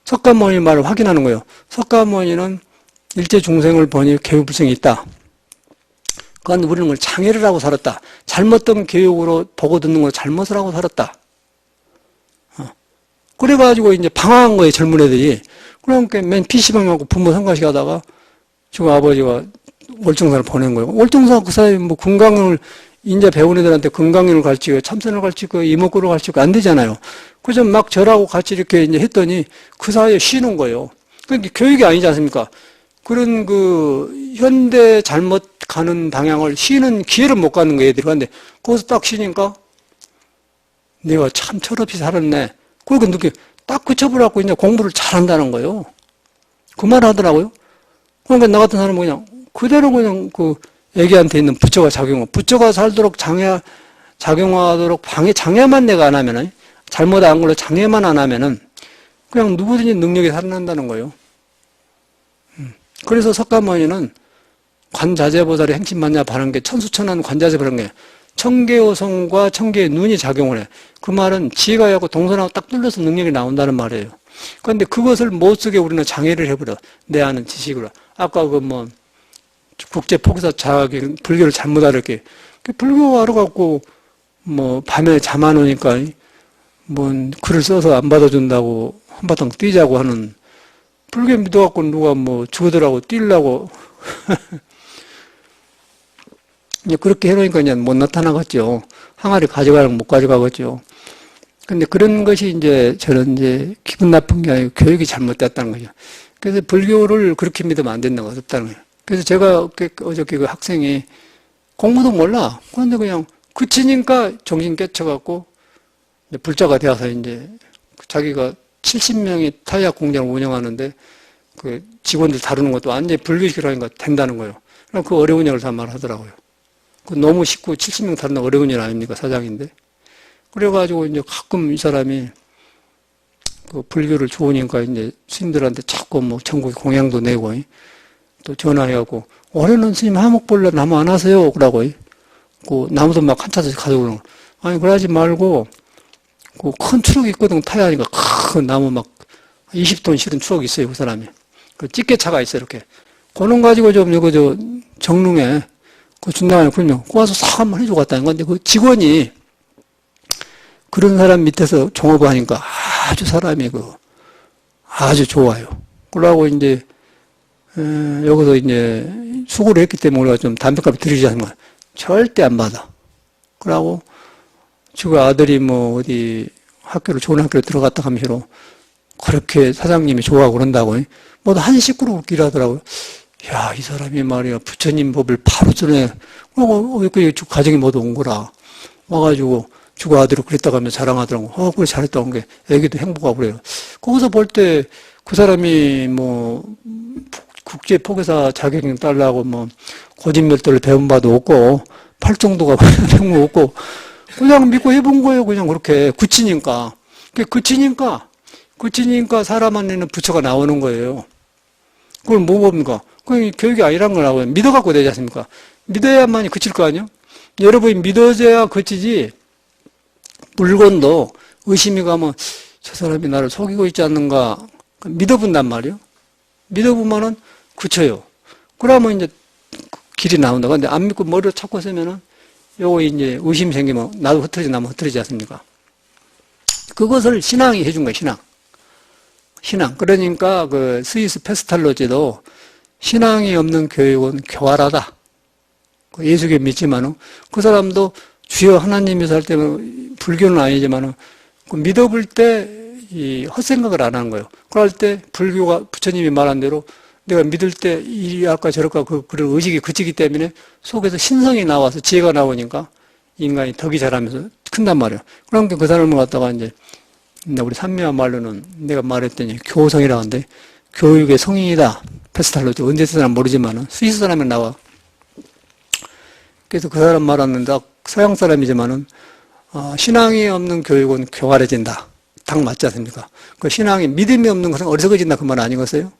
석가모니 말을 확인하는 거예요. 석가모니는 일제 중생을 보니 교육불성이 있다. 그건 우리는 그걸 장애를 하고 살았다. 잘못된 교육으로 보고 듣는 걸 잘못을 하고 살았다. 그래가지고 이제 방황한 거예요, 젊은 애들이. 그러니까 맨 PC방 하고 부모 성가시 가다가 지금 아버지가 월정사를 보낸 거예요. 월정사 그 사람이 뭐 건강을 이제 배운 애들한테 건강을 가르치고 참선을 가르치고 이목구를 가르치고 안 되잖아요. 그래서 막 저라고 같이 이렇게 이제 했더니 그 사이에 쉬는 거예요. 그러니까 교육이 아니지 않습니까? 그런 그 현대 잘못 가는 방향을 쉬는 기회를 못 갖는 거예요, 애들이. 근데 거기서 딱 쉬니까 내가 참 철없이 살았네. 그렇게 느끼 딱 그쳐버려갖고 이제 공부를 잘한다는 거예요. 그 말 하더라고요. 그러니까 나 같은 사람은 그냥 그대로 그냥 그 애기한테 있는 부처가 작용하고, 부처가 살도록 작용하도록 장애만 내가 안 하면은, 잘못 안 걸로 장애만 안 하면은, 그냥 누구든지 능력이 살아난다는 거예요. 그래서 석가모니는 관자재보살의 행침만냐 바른 게 천수천한 관자재 바른 게 청개호성과 청개의 눈이 작용을 해. 그 말은 지혜가 하고 동선하고 딱 뚫려서 능력이 나온다는 말이에요. 그런데 그것을 못 쓰게 우리는 장애를 해버려. 내 아는 지식으로. 아까 국제 포기사 자격이 불교를 잘못 알았게. 불교 알아갖고, 밤에 잠 안 오니까, 글을 써서 안 받아준다고 한바탕 뛰자고 하는, 불교 믿어갖고 누가 죽어들라고 뛰려고. 그렇게 해놓으니까 이제 못 나타나겠죠. 항아리 가져가면 못 가져가겠죠. 근데 그런 것이 이제 저는 이제 기분 나쁜 게 아니고 교육이 잘못됐다는 거죠. 그래서 불교를 그렇게 믿으면 안 된다고 없다는 거예요. 그래서 제가 어저께 그 학생이 공부도 몰라. 그런데 그냥 그치니까 정신 깨쳐갖고 불자가 되어서 이제 자기가 70명이 타이약 공장을 운영하는데 그 직원들 다루는 것도 완전히 불교식으로 하니까 된다는 거예요. 그 어려운 일을 다 말하더라고요. 그 너무 쉽고 70명 다룬다 어려운 일 아닙니까? 사장인데. 그래가지고 이제 가끔 이 사람이 그 불교를 좋으니까 이제 스님들한테 자꾸 뭐 전국에 공양도 내고 또 전화해갖고 올해는 스님 화목벌레 나무 안 하세요? 그러고 그 나무도 막 한 차씩 가져오는 거. 아니 그러지 말고 그 큰 트럭이 있거든. 타야 하니까 큰 나무 막 20톤 실은 트럭이 있어요. 그 사람이. 그 찌개차가 있어요. 이렇게. 그놈 가지고 좀 이거 저 정릉에 그 준다고 그러면 그 와서 사 한번 해주고 갔다는 건데 그 직원이 그런 사람 밑에서 종업을 하니까 아주 사람이 아주 좋아요. 그러고 이제 여기서 이제 수고를 했기 때문에 우리가 좀 담배값을 드리지 않는 거야. 절대 안 받아. 그러고 지금 아들이 뭐 어디 학교를 좋은 학교로 들어갔다 하면서 그렇게 사장님이 좋아하고 그런다고 뭐도 한 식구로 웃기라 하더라고요. 야, 이 사람이 말이야 부처님 법을 바로 전해. 그러고 그 가정이 모두 온 거라. 와가지고 주고 아들을 그랬다고 하면 자랑하더라고. 그래 잘했다고 한 게 애기도 행복하고 그래요. 거기서 볼 때 그 사람이 뭐 국제 포교사 자격증 딸라고 뭐 고진멸도를 배운 바도 없고 팔정도가 배운 거 없고 그냥 믿고 해본 거예요. 그냥 그렇게 그치니까 사람 안에는 부처가 나오는 거예요. 그걸 뭐 봅니까? 그게 교육이 아니란 거라고요. 믿어갖고 되지 않습니까? 믿어야만이 그칠 거 아니에요? 여러분이 믿어져야 그치지. 물건도 의심이 가면 저 사람이 나를 속이고 있지 않는가 믿어본단 말이에요. 믿어보면은 그쳐요. 그러면 이제 길이 나온다. 근데 안 믿고 머리를 찾고 쓰면은 요거 이제 의심이 생기면 나도 흐트러지 나면 흐트러지지 않습니까? 그것을 신앙이 해준 거예요. 신앙. 그러니까 그 스위스 페스탈로지도 신앙이 없는 교육은 교활하다. 예수교 믿지만은 그 사람도 주여 하나님이서 할 때는 불교는 아니지만은 그 믿어볼 때 이 헛생각을 안 하는 거예요. 그럴 때 불교가 부처님이 말한 대로 내가 믿을 때 이 아까 저럴까 그런 의식이 그치기 때문에 속에서 신성이 나와서 지혜가 나오니까 인간이 덕이 자라면서 큰단 말이에요. 그러니까 그 사람을 갖다가 이제 우리 산미화 말로는 내가 말했더니 교성이라고 하는데 교육의 성인이다. 페스탈로지 언제 사람 모르지만은 스위스 사람이 나와. 그래서 그 사람 말하는 서양 사람이지만은 신앙이 없는 교육은 교활해진다. 딱 맞지 않습니까? 그 신앙이 믿음이 없는 것은 어리석어진다 그 말 아니겠어요?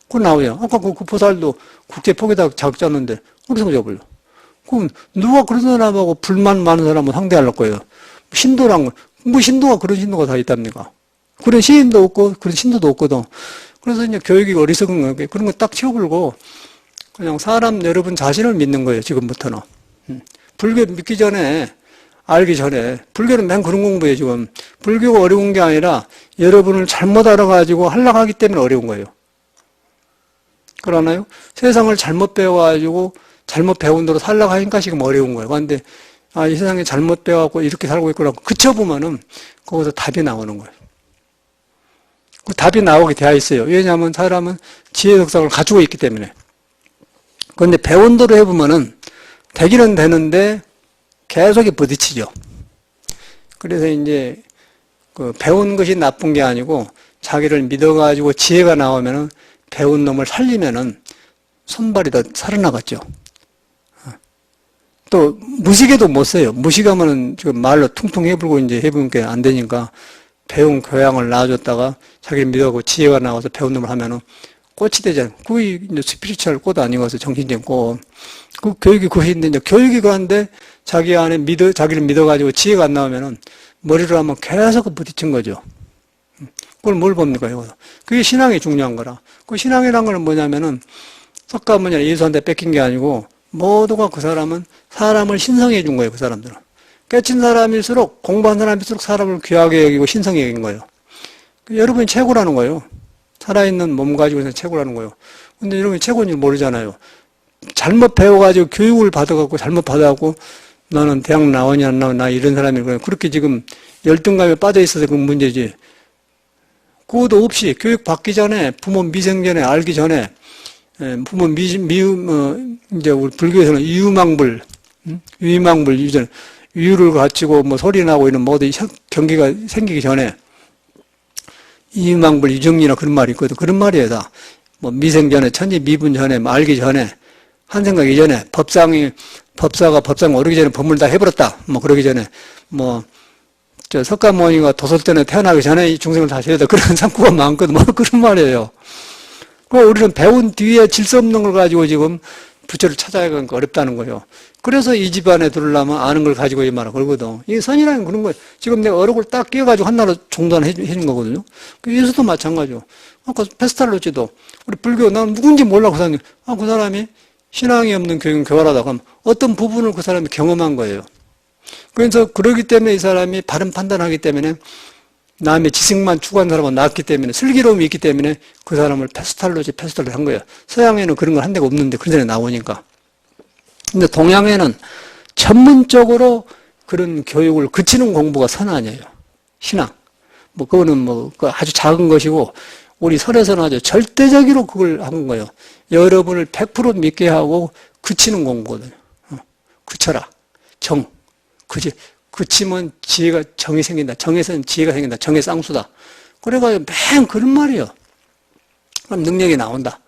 그거 나오죠. 아까 그 보살도 국제 포교다 자격자는데 어리석어져 버려. 그럼 누가 그런 사람하고 불만 많은 사람은 상대할 거예요. 신도란 거. 뭐 신도가 그런 신도가 다 있답니까? 그런 시인도 없고 그런 신도도 없거든. 그래서 이제 교육이 어리석은 거예요. 그런 거 딱 치워버리고 그냥 사람 여러분 자신을 믿는 거예요. 지금부터는. 불교 믿기 전에 알기 전에 불교는 맨 그런 공부예요. 지금 불교가 어려운 게 아니라 여러분을 잘못 알아가지고 하려고 하기 때문에 어려운 거예요. 그러나요? 세상을 잘못 배워가지고 잘못 배운 대로 살려고 하니까 지금 어려운 거예요. 그런데 이 세상에 잘못 배워갖고 이렇게 살고 있구나 그쳐보면은 거기서 답이 나오는 거예요. 그 답이 나오게 되어 있어요. 왜냐하면 사람은 지혜 덕상을 가지고 있기 때문에. 그런데 배운 대로 해보면은 되기는 되는데 계속 부딪히죠. 그래서 이제 그 배운 것이 나쁜 게 아니고 자기를 믿어가지고 지혜가 나오면은 배운 놈을 살리면은 손발이 더 살아나갔죠. 또 무식해도 못 써요. 무식하면은 지금 말로 퉁퉁 해불고 이제 해보니까 안 되니까 배운 교양을 낳아줬다가 자기를 믿어가고 지혜가 나와서 배운 놈을 하면은 꽃이 되잖아요. 그게 이제 스피리추얼 꽃 아니고서 정신적인 꽃. 그 교육이 그것인데 이제 교육이 그런데 자기 안에 자기를 믿어가지고 지혜가 안 나오면은 머리로 하면 계속 부딪힌 거죠. 그걸 뭘 봅니까, 이거? 그게 신앙이 중요한 거라. 그 신앙이란 건 뭐냐면은, 석가모니가 예수한테 뺏긴 게 아니고, 모두가 그 사람은 사람을 신성해 준 거예요, 그 사람들은. 깨친 사람일수록, 공부한 사람일수록 사람을 귀하게 여기고 신성히 여긴 거예요. 여러분이 최고라는 거예요. 살아있는 몸 가지고 최고라는 거예요. 근데 여러분이 최고인 줄 모르잖아요. 잘못 배워가지고 교육을 받아갖고 잘못 받아갖고 너는 대학 나오냐 안 나오냐 나 이런 사람이고 그렇게 지금 열등감에 빠져 있어서 그 문제지. 그것도 없이 교육 받기 전에 부모 미생 전에 알기 전에 부모 이제 우리 불교에서는 유망불 유전 유를 갖추고 뭐 소리 나고 이런 모든 경계가 생기기 전에 이유망불 유정리나 그런 말이 있거든. 그런 말이에요, 다. 뭐, 미생 전에, 천지 미분 전에, 뭐 알기 전에, 한 생각 이전에, 법사가 법상 오르기 전에 법문을 다 해버렸다. 뭐, 그러기 전에, 뭐, 저 석가모니가 도솔전에 태어나기 전에 이 중생을 다스려야 돼. 그런 상구가 많거든. 뭐 그런 말이에요. 우리는 배운 뒤에 질서 없는 걸 가지고 지금 부처를 찾아가기가 어렵다는 거예요. 그래서 이 집안에 들으려면 아는 걸 가지고 이 말을 걸거든. 이 선이라는 그런 거예요. 지금 내가 어록을 딱 끼워가지고 하나로 종단해 준 거거든요. 예수도 마찬가지죠. 아까 페스탈로치도 우리 불교, 난 누군지 몰라, 그 사람이. 그 사람이 신앙이 없는 교육은 교활하다. 그럼 어떤 부분을 그 사람이 경험한 거예요. 그래서 그러기 때문에 이 사람이 바른 판단하기 때문에 남의 지식만 추구한 사람은 낫기 때문에 슬기로움이 있기 때문에 그 사람을 페스탈로지 한 거예요. 서양에는 그런 걸 한 데가 없는데 그런 데는 나오니까. 근데 동양에는 전문적으로 그런 교육을 그치는 공부가 선안이에요. 신앙. 그거는 아주 작은 것이고 우리 설에서는 아주 절대적으로 그걸 한 거예요. 여러분을 100% 믿게 하고 그치는 공부거든요. 그쳐라. 정. 그치면 지혜가 정이 생긴다. 정에서는 지혜가 생긴다. 정의 쌍수다. 그래가지고 맨 그런 말이에요. 그럼 능력이 나온다.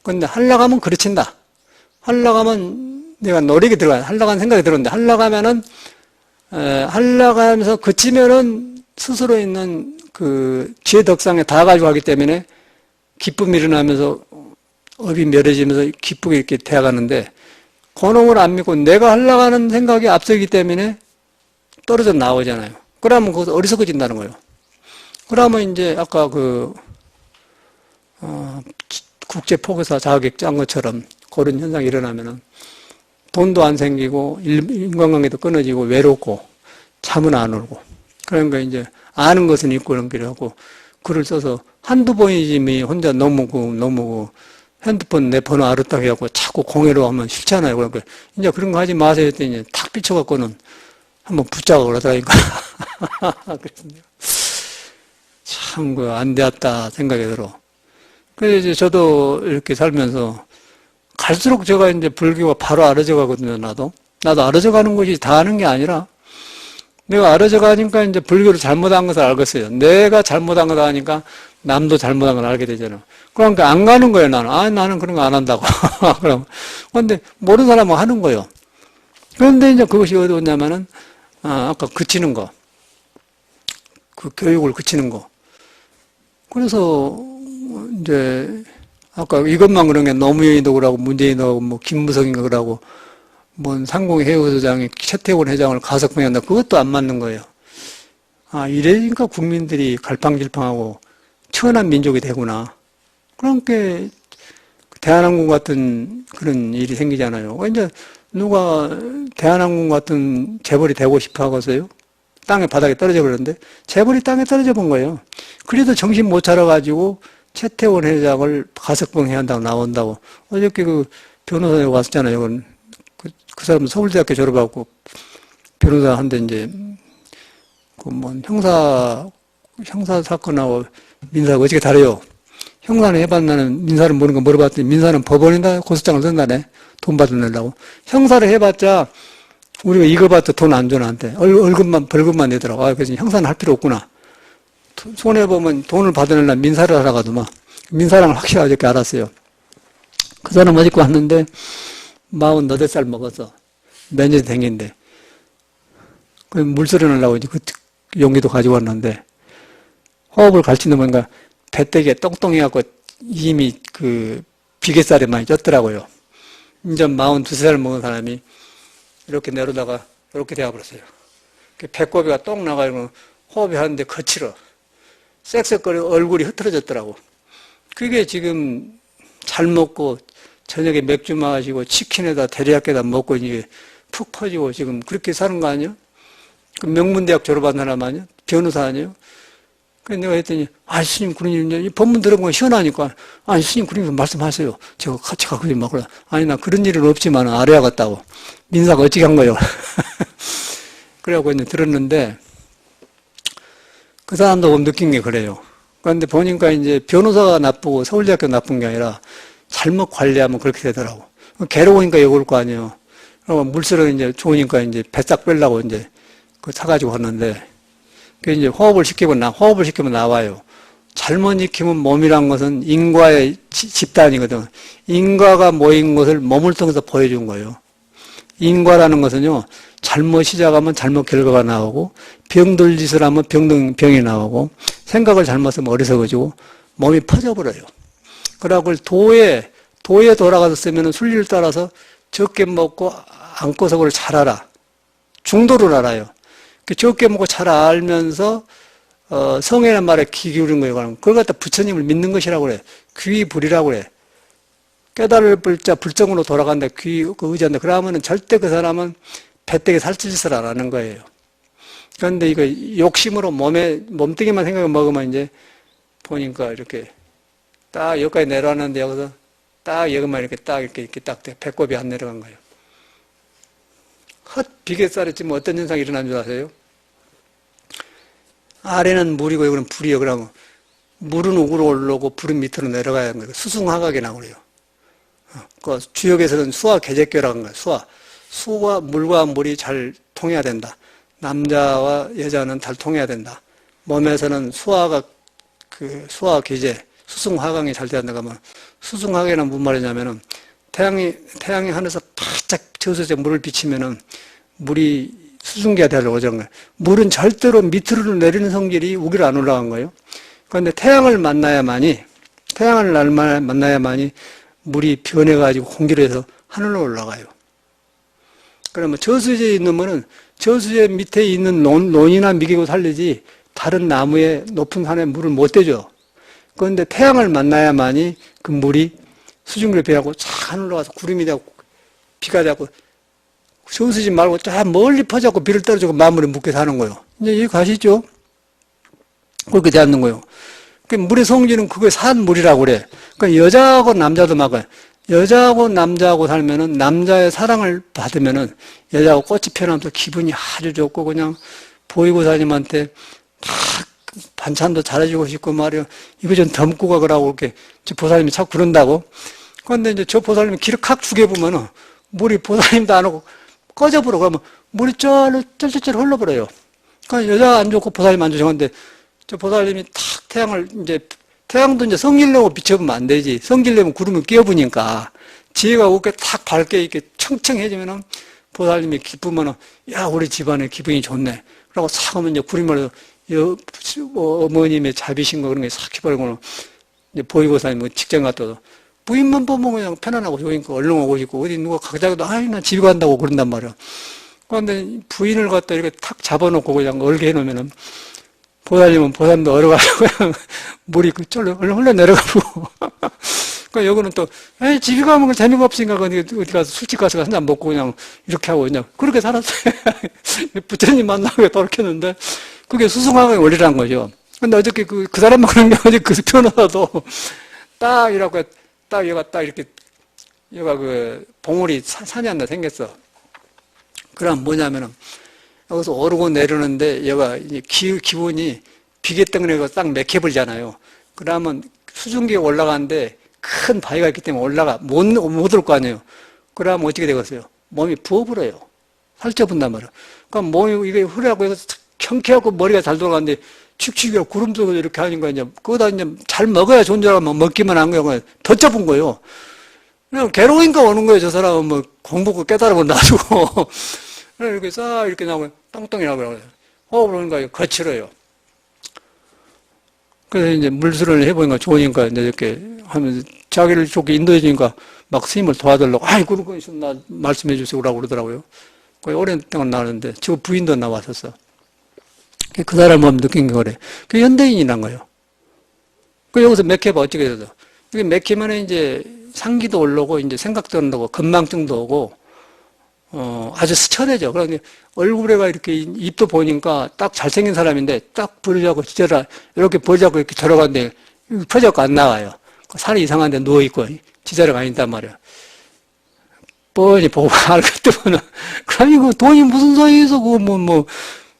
그런데 하려고 하면 그르친다. 하려고 하면 내가 노력이 들어가요. 하려고 하는 생각이 들었는데 하려고 하면은 하려고 하면서 그치면은 스스로 있는 그 지혜 덕상에 다 가지고 가기 때문에 기쁨이 일어나면서 업이 멸해지면서 기쁘게 이렇게 되어가는데 그놈을 안 믿고 내가 하려고 하는 생각이 앞서기 때문에 떨어져 나오잖아요. 그러면 거기서 어리석어진다는 거예요. 그러면 이제 아까 국제포교사 자격 짠 것처럼 그런 현상이 일어나면은 돈도 안 생기고 인간관계도 끊어지고 외롭고 잠은 안 오고 그러니까 이제 아는 것은 있고 그런 게 하고 글을 써서 한두 번이지 혼자 너무 핸드폰 내 번호 알았다 해갖고 자꾸 공회로 하면 싫잖아요. 그러니까 이제 그런 거 하지 마세요 했더니 탁 비춰갖고는 한번 붙자고 그러더라니까. 그랬습니다. 참, 안 되었다 생각이 들어. 그래서 이제 저도 이렇게 살면서 갈수록 제가 이제 불교가 바로 알아져 가거든요, 나도. 나도 알아져 가는 것이 다 아는 게 아니라 내가 알아져 가니까 이제 불교를 잘못한 것을 알겠어요. 내가 잘못한 걸 아니까 남도 잘못한 걸 알게 되잖아요. 그러니까 안 가는 거예요, 나는. 나는 그런 거 안 한다고. 그럼. 근데 모르는 사람은 하는 거예요. 그런데 이제 그것이 어디 오냐면은 아까 그치는 거. 그 교육을 그치는 거. 그래서, 이제, 아까 이것만 그런 게 노무현이도 그러고, 문재인도 그러고, 김무성인가 그러고, 상공회 회장이 최태원 회장을 가석방한다. 그것도 안 맞는 거예요. 이래니까 국민들이 갈팡질팡하고, 천한 민족이 되구나. 그러니까, 대한항공 같은 그런 일이 생기잖아요. 이제, 누가 대한항공 같은 재벌이 되고 싶어 하겠어요? 땅에 바닥에 떨어져 버렸는데 재벌이 땅에 떨어져 본 거예요. 그래도 정신 못 차려가지고 최태원 회장을 가석방해야 한다고 나온다고. 어저께 그 변호사에 왔었잖아요. 그 사람은 서울대학교 졸업하고 변호사 한데 이제 형사 사건하고 민사가 어떻게 다르요? 형사는 해봤나는 민사는 모르는 거 물어봤더니 민사는 법원에다 고소장을 쓴다네. 돈 받으려고. 형사를 해봤자 우리가 이거 봐도 돈 안 줘 나한테. 벌금만 내더라고. 그래서 형사는 할 필요 없구나. 손해보면 돈을 받으려면 민사를 하러 가더만. 민사랑을 확실하게 어저께 알았어요. 그 사람 어저께 왔는데 48살 먹어서 몇 년이 생긴데 물소리 내려고 이제 그 용기도 가지고 왔는데 호흡을 갈치는 뭔가 배때기에 똥똥해갖고 이미 그 비계살에 많이 쪘더라고요. 이제 42살 먹은 사람이 이렇게 내려다가 이렇게 되어버렸어요. 배꼽이가 똥 나가지고 호흡이 하는데 거칠어. 쌕쌕거리고 얼굴이 흐트러졌더라고. 그게 지금 잘 먹고 저녁에 맥주 마시고 치킨에다 데리야끼에다 먹고 이제 푹 퍼지고 지금 그렇게 사는 거 아니에요? 그 명문대학 졸업한 사람 아니에요? 변호사 아니에요? 그래서 내가 했더니, 스님, 그런 일, 이 법문 들어보면 시원하니까, 스님, 그런 일 말씀하세요. 제가 같이 가고 좀 먹으라. 나 그런 일은 없지만 알아야겠다고. 민사가 어찌게 한 거예요? 그래갖고 이제 들었는데, 그 사람도 느낀 게 그래요. 그런데 보니까 이제 변호사가 나쁘고 서울대학교 나쁜 게 아니라 잘못 관리하면 그렇게 되더라고. 괴로우니까 여기 올 거 아니에요. 그리고 물쓰러 이제 좋으니까 이제 배싹 빼려고 이제 그 사가지고 갔는데, 그 이제 호흡을 시키면 나와요. 잘못 익히면 몸이란 것은 인과의 집단이거든. 인과가 모인 것을 몸을 통해서 보여준 거예요. 인과라는 것은요, 잘못 시작하면 잘못 결과가 나오고, 병들 짓을 하면 병이 나오고, 생각을 잘못하면 어리석어지고, 몸이 퍼져버려요. 그러고 도에 돌아가서 쓰면 순리를 따라서 적게 먹고 안고서 그걸 잘 알아. 중도를 알아요. 적게 먹고 잘 알면서 성이라는 말에 귀 기울인 거예요. 그걸 갖다 부처님을 믿는 것이라고 그래. 귀불이라고 그래. 깨달을 불자 불정으로 돌아간다. 그 의지한다. 그러면은 절대 그 사람은 배때기 살찔짓을 안 하는 거예요. 그런데 이거 욕심으로 몸뚱이만 생각해 먹으면 이제 보니까 이렇게 딱 여기까지 내려왔는데 여기서 딱 여기만 이렇게 딱 배꼽이 안 내려간 거예요. 헛 비계살에 찌면 어떤 현상이 일어나는 줄 아세요? 아래는 물이고 여기는 불이요. 그러면 물은 우으로 올라오고 불은 밑으로 내려가야 하는 거예요. 수승화각이 나오래요. 그 주역에서는 수화 개제교라고 하는 거예요. 수와 물과 물이 잘 통해야 된다. 남자와 여자는 잘 통해야 된다. 몸에서는 수화 기제, 수승화강이 잘 돼야 된다고 하면 수승화강이란 무슨 말이냐면은 태양이 하늘에서 바짝 저수지에 물을 비치면은 물이 수증기가 되려고 저런 거예요. 물은 절대로 밑으로 내리는 성질이 위로 안 올라간 거예요. 그런데 태양을 만나야만이 물이 변해가지고 공기로 해서 하늘로 올라가요. 그러면 저수지에 있는 저수지 밑에 있는 논이나 미개고 살리지 다른 나무에 높은 산에 물을 못 대죠. 그런데 태양을 만나야만이 그 물이 수증기를 배하고 쫙 하늘로 가서 구름이 되고 비가 되고 저수지 말고 쫙 멀리 퍼져갖고 비를 떨어지고 만물에 묻게 사는 거예요. 이제 이해 가시죠? 그렇게 되는 거예요. 그 물의 성질은 그게 산물이라고 그래. 그러니까 여자하고 남자도 막아요. 여자하고 남자하고 살면은 남자의 사랑을 받으면은 여자하고 꽃이 피어나면서 기분이 아주 좋고 그냥 보이고사님한테 막 반찬도 잘해주고 싶고 말이요. 이거 좀 덤고 가라고 이렇게 저 보살님이 자꾸 그런다고. 그런데 이제 저 보살님이 길을 칵 죽여보면은 물이 보살님도 안 오고 꺼져버려. 그러면 물이 쩔쩔쩔 흘러버려요. 그러니까 여자가 안 좋고 보살님 안 좋죠. 근데 저 보살님이 탁 태양도 이제 성질내고 비춰보면 안 되지. 성질내면 구름을 끼워보니까 지혜가 어깨 탁 밝게 이렇게 청청해지면은 보살님이 기쁘면은 야, 우리 집안에 기분이 좋네. 그러고 싹 하면 이제 구름을 어머님의 자비신 거 그런 게 싹 해버리고는 이제 보이고사님 직장 갔다도 부인만 보면 그냥 편안하고 좋으니까 얼른 오고 싶고 어디 누가 가자고도 아이 나 집에 간다고 그런단 말이야. 그런데 부인을 갖다 이렇게 탁 잡아놓고 그냥 얼게 해놓으면은 보살님도 얼어가지고 그냥 물이 쫄려 흘러 내려가고. 그러니까 여기는 또 에이 집에 가면 재미가 없으니까 어디 가서 술집 가서 한 잔 먹고 그냥 이렇게 하고 그냥 그렇게 살았어요. 부처님 만나고 돌이켰는데 그게 수승화의 원리라는 거죠. 근데 어저께 그 사람만 그런 게 어제 그 변호사도 딱 이라고 딱 얘가 딱 이렇게 얘가 그 봉우리 산이 하나 생겼어. 그럼 뭐냐면은 여기서 오르고 내려오는데 얘가 기운이 비계 때문에 딱 맥혀버리잖아요. 그러면 수증기가 올라가는데 큰 바위가 있기 때문에 못 올 거 아니에요. 그러면 어떻게 되겠어요? 몸이 부어버려요. 살쪄본단 말이에요. 그러니까 몸이 이게 흐르고 해서 경쾌하고 머리가 잘 돌아가는데 축축이가 구름 속에서 이렇게 하는 거야. 이제 그거다 이제 잘 먹어야 좋은 줄 알고 먹기만 한 거예요. 더 쪄본 거예요. 그냥 괴로우니까 오는 거예요. 저 사람은 뭐 공부고 깨달음을 놔두고. 이렇게 싹 이렇게 나오면 똥똥이라고 그래요. 그러니까 거칠어요. 그래서 이제 물수련을 해보니까 좋으니까 이제 이렇게 하면서 자기를 좋게 인도해주니까 막 스님을 도와달라고, 아이, 그런 거 있으면 나 말씀해 주세요. 라고 그러더라고요. 거의 오랜 동안 나왔는데, 저 부인도 나왔었어. 그 사람 보면 느낀 게 그래. 그게 현대인이란 거예요. 그 여기서 맥혀봐, 어떻게 돼서. 이게 맥히면 이제 상기도 올라오고, 이제 생각도 올라오고, 건망증도 오고, 아주 스쳐내죠. 그러니 얼굴에가 이렇게 입도 보니까 딱 잘생긴 사람인데 딱 버리자고 지져라 이렇게 버리자고 이렇게 들어가는데 펴져갖고 안 나와요. 살이 이상한데 누워있고 지자리가 아닌단 말이야. 뻔히 보고 알겠더만은 그럼 이거 돈이 무슨 소용이 있어. 그거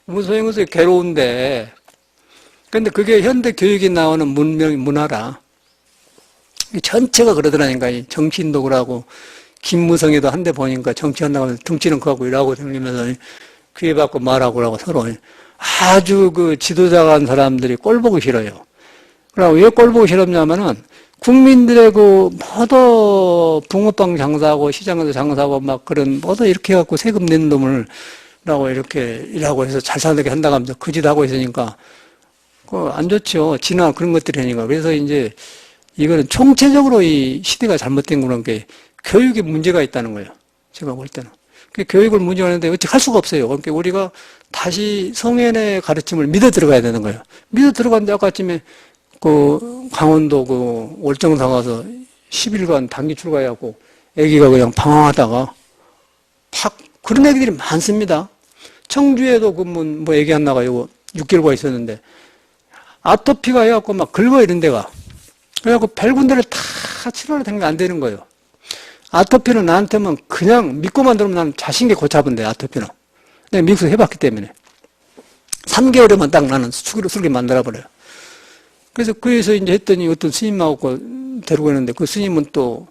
무슨 소용이 있어. 괴로운데. 근데 그게 현대 교육이 나오는 문화라. 전체가 그러더라니까. 정치인도 그러고 김무성에도 한대 보니까 정치한다고 하면서 등치는 크고 일하고 다니면서 귀에 받고 말하고 그러고 서로 아주 그 지도자가 한 사람들이 꼴 보기 싫어요. 그리고 왜 꼴 보기 싫었냐면은 국민들의 그 모두 붕어빵 장사하고 시장에서 장사하고 막 그런 모두 이렇게 해갖고 세금 내는 놈을 라고 이렇게 일하고 해서 잘 살게 한다고 하면서 그 짓 하고 있으니까 안 좋죠. 진화 그런 것들이 하니까. 그래서 이제 이거는 총체적으로 이 시대가 잘못된 그런 게 교육에 문제가 있다는 거예요. 제가 볼 때는. 교육을 문제가 있는데 어찌 할 수가 없어요. 그러니까 우리가 다시 성현의 가르침을 믿어 들어가야 되는 거예요. 믿어 들어갔는데 아까 아침에 그 강원도 그 월정사 가서 10일간 단기 출가해갖고 애기가 그냥 방황하다가 팍 그런 애기들이 많습니다. 청주에도 그 뭐 애기 하나가 요거 6개월가 있었는데 아토피가 해갖고 막 긁어 이런 데가. 그래갖고 별 군데를 다 치료를 된 게 안 되는 거예요. 아토피는 나한테만 그냥 믿고만 들으면 나는 자신있게 고쳐본대, 아토피는. 내가 미국에서 해봤기 때문에. 3개월에만 딱 나는 술게 만들어버려요. 그래서 거기서 이제 했더니 어떤 스님하고 데리고 있는데 그 스님은 또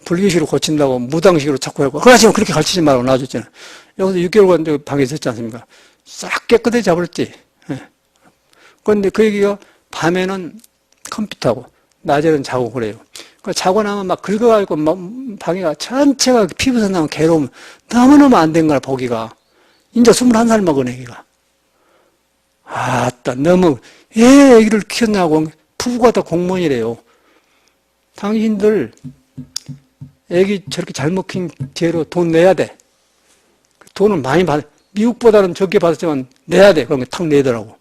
불교식으로 고친다고 무당식으로 자꾸 하고, 그러시면 그렇게 가르치지 말라고 놔줬잖아요. 여기서 6개월간 방에 있었지 않습니까? 싹 깨끗하게 잡았지. 그런데 그 얘기가 밤에는 컴퓨터하고, 낮에는 자고 그래요. 자고 나면 막 긁어가지고 막 방해가 전체가 피부에서 나면 괴로움 너무너무 안 된 거야, 보기가. 이제 21살 먹은 애기가. 아따, 너무, 왜 애기를 키웠냐고. 부부가 다 공무원이래요. 당신들, 애기 저렇게 잘못 킨 뒤로 돈 내야 돼. 돈을 많이 미국보다는 적게 받았지만 내야 돼. 그런 게 탁 내더라고.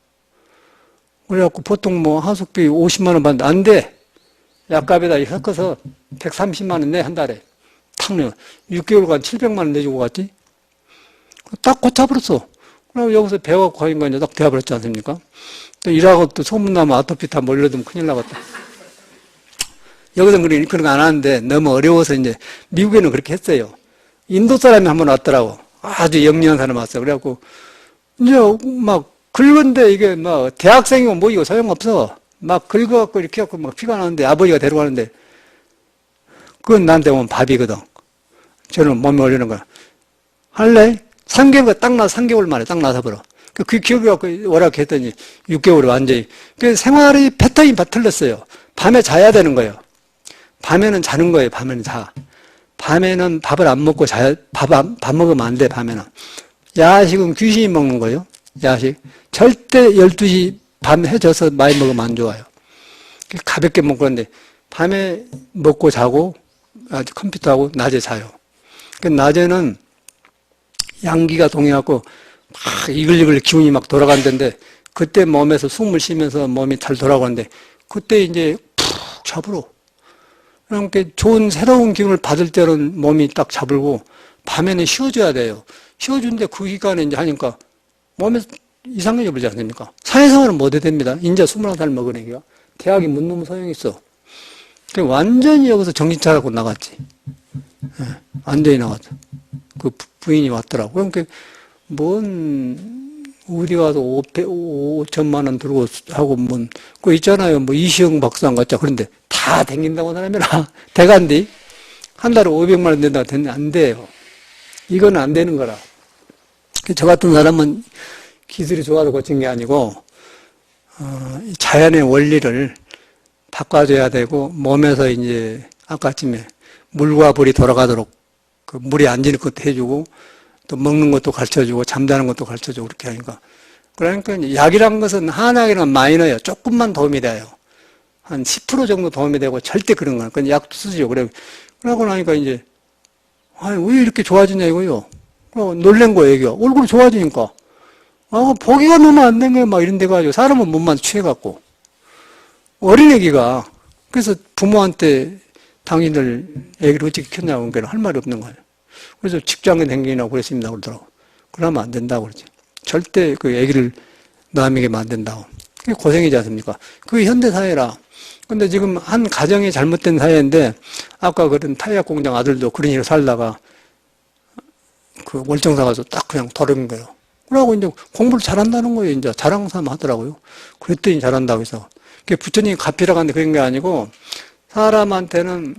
그래갖고 보통 뭐 하숙비 50만 원 받는데 안 돼. 약값에다 섞어서 130만 원 내, 한 달에. 탁 내. 6개월간 700만 원 내주고 갔지. 딱 고쳐버렸어. 그럼 여기서 배워갖고 가니까 이제 딱 되어버렸지 않습니까? 또 일하고 또 소문나면 아토피 다 몰려들면 큰일 나겠다. 여기서는 그런 거 안 하는데 너무 어려워서 이제 미국에는 그렇게 했어요. 인도 사람이 한 번 왔더라고. 아주 영리한 사람 왔어. 그래갖고 이제 막 긁은데 이게 막 대학생이고 뭐 이거 소용없어. 막 긁어갖고 이렇게 해갖고 막 피가 나는데 아버지가 데려가는데 그건 나한테 오면 밥이거든. 저는 몸에 올리는 거야. 할래? 3개월 딱 나서 3개월 만에 딱 나서 버려. 그 기억이 갖고 오라고 했더니 6개월이 완전히. 그 생활의 패턴이 틀렸어요. 밤에 자야 되는 거예요. 밤에는 자는 거예요. 밤에는 자. 밤에는 밥을 안 먹고 밥 먹으면 안 돼, 밤에는. 야식은 귀신이 먹는 거예요. 야식. 절대 12시 밤 해져서 많이 먹으면 안 좋아요. 가볍게 먹고 그런데 밤에 먹고 자고 컴퓨터하고 낮에 자요. 낮에는 양기가 동해갖고 막 이글이글 기운이 막 돌아간다는데 그때 몸에서 숨을 쉬면서 몸이 잘 돌아가는데 그때 이제 푹 잡으러. 그러니까 좋은 새로운 기운을 받을 때는 몸이 딱 잡을고 밤에는 쉬어줘야 돼요. 쉬어주는데 그 기간에 이제 하니까 몸에서 이상해져 버리지 않습니까? 사회생활은 못 해 됩니다. 이제 21살 먹은 애기가. 대학이 못 넣으면 소용있어. 완전히 여기서 정신 차리고 나갔지. 네, 완전히 나갔죠. 그 부인이 왔더라고. 그러니까 어디 가서 5천만 원 들고 하고 그 있잖아요. 이시영 박사님 같자. 그런데 다 댕긴다고 하면은 대간디 한 달에 500만 원 낸다고 했는데 안 돼요. 이건 안 되는 거라. 저 같은 사람은 기술이 좋아서 고친 게 아니고 자연의 원리를 바꿔줘야 되고 몸에서 이제 아까쯤에 물과 불이 돌아가도록 그 물이 안 지는 것도 해주고 또 먹는 것도 가르쳐주고 잠자는 것도 가르쳐주고 그렇게 하니까 그러니까 약이란 것은 한약이란 마이너예요. 조금만 도움이 돼요. 한 10% 정도 도움이 되고 절대 그런 거는 그냥 약도 쓰죠. 그러고 나니까 이제 왜 이렇게 좋아지냐 이거요. 놀란 거예요. 애기가 얼굴이 좋아지니까 보기가 너무 안 된 거예요. 막 이런 데 가지고 사람은 몸만 취해갖고 어린 애기가 그래서 부모한테 당신들 애기를 어떻게 키웠냐고 그러니까 할 말이 없는 거예요. 그래서 직장에 댕기라고 그랬습니다. 그러더라고. 그러면 안 된다고 그러지. 절대 그 애기를 남에게 만든다고. 그게 고생이지 않습니까? 그게 현대사회라. 근데 지금 한 가정이 잘못된 사회인데, 아까 그런 타이약 공장 아들도 그런 식으로 살다가, 그 월정사 가서 딱 그냥 돌은 거예요. 그러고 이제 공부를 잘한다는 거예요. 이제 자랑 삼아 하더라고요. 그랬더니 잘한다고 해서. 그게 부처님이 가피라고 하는데 그런 게 아니고, 사람한테는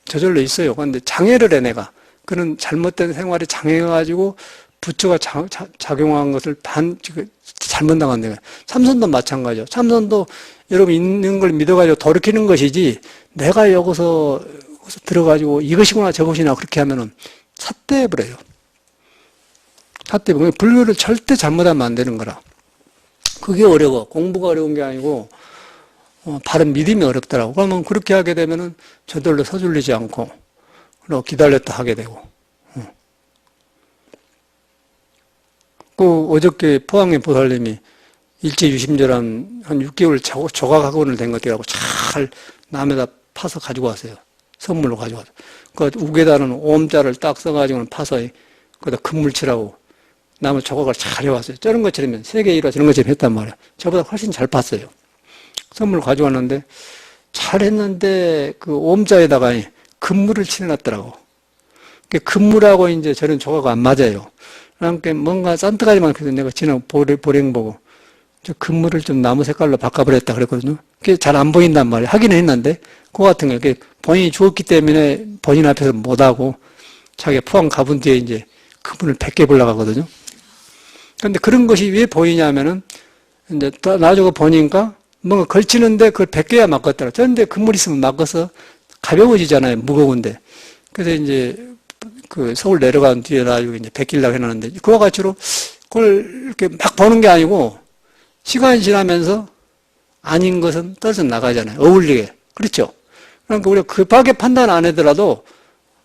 저절로 있어요. 그런데 장애를 해, 내가. 그런 잘못된 생활에 장애가지고 부처가 작용한 것을 잘못 나간 거예요. 참선도 마찬가지죠. 참선도 여러분 있는 걸 믿어가지고 돌이키는 것이지, 내가 여기서 들어가지고 이것이구나 저것이나 그렇게 하면은 삿대해버려요. 삿대해버려요. 불교를 절대 잘못하면 안 되는 거라. 그게 어려워. 공부가 어려운 게 아니고, 바른 믿음이 어렵더라고. 그러면 그렇게 하게 되면은 저절로 서둘리지 않고, 그리고 기다렸다 하게 되고. 어저께 포항의 보살님이 일제유심절한 한 6개월 조각학원을 된 것들하고 잘 남에다 파서 가지고 왔어요. 선물로 가지고 왔어요. 그 우계다는 옴자를 딱 써가지고 파서 거기다 금물칠하고 나무 조각을 잘 해왔어요. 저런 것처럼 세계 1화 저런 것처럼 했단 말이에요. 저보다 훨씬 잘 팠어요. 선물로 가져왔는데 잘 했는데 그 옴자에다가 금물을 칠해놨더라고. 금물하고 이제 저런 조각가 안 맞아요. 그러니까 뭔가 산뜻하지만 그래서 내가 지난 보령 보고 저 금물을 좀 나무 색깔로 바꿔버렸다 그랬거든요. 그게 잘 안 보인단 말이에요. 하기는 했는데 그거 같은 거 본인이 죽었기 때문에 본인 앞에서 못하고 자기가 포항 가본 뒤에 이제 금물을 100개 올라가거든요. 그런데 그런 것이 왜 보이냐면은 이제 나중에 보니까 뭔가 걸치는데 그걸 100개야 맞겠더라. 그런데 금물 있으면 맞아서 가벼워지잖아요. 무거운데. 그래서 이제 그 서울 내려간 뒤에 나중에 이제 베끼려고 해놨는데 그와 같이로 그걸 이렇게 막 보는 게 아니고 시간이 지나면서 아닌 것은 떨어져 나가잖아요. 어울리게. 그렇죠? 그러니까 우리가 급하게 판단 안 하더라도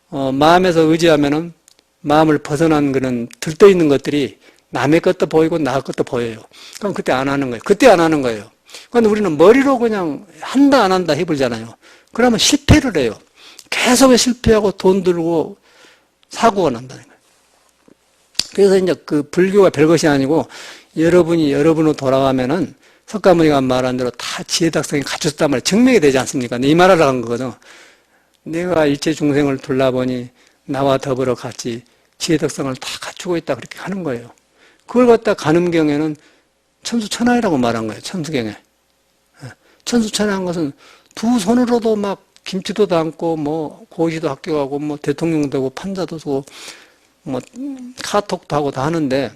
마음에서 의지하면은 마음을 벗어난 그런 들떠있는 것들이 남의 것도 보이고 나 것도 보여요. 그럼 그때 안 하는 거예요. 그때 안 하는 거예요. 그런데 우리는 머리로 그냥 한다 안 한다 해보잖아요. 그러면 실패를 해요. 계속 실패하고 돈 들고 사고가 난다는 거예요. 그래서 이제 그 불교가 별것이 아니고 여러분이 여러분으로 돌아가면은 석가모니가 말한 대로 다 지혜덕성이 갖췄단 말이에요. 증명이 되지 않습니까? 이 말하러 간 거거든. 내가 일체 중생을 둘러보니 나와 더불어 같이 지혜덕성을 다 갖추고 있다. 그렇게 하는 거예요. 그걸 갖다 가늠경에는 천수천하이라고 말한 거예요. 천수경에. 천수천하한 것은 두 손으로도 막 김치도 담고 뭐 고시도 합격하고 뭐 대통령도 되고 판사도 되고 뭐 카톡도 하고 다 하는데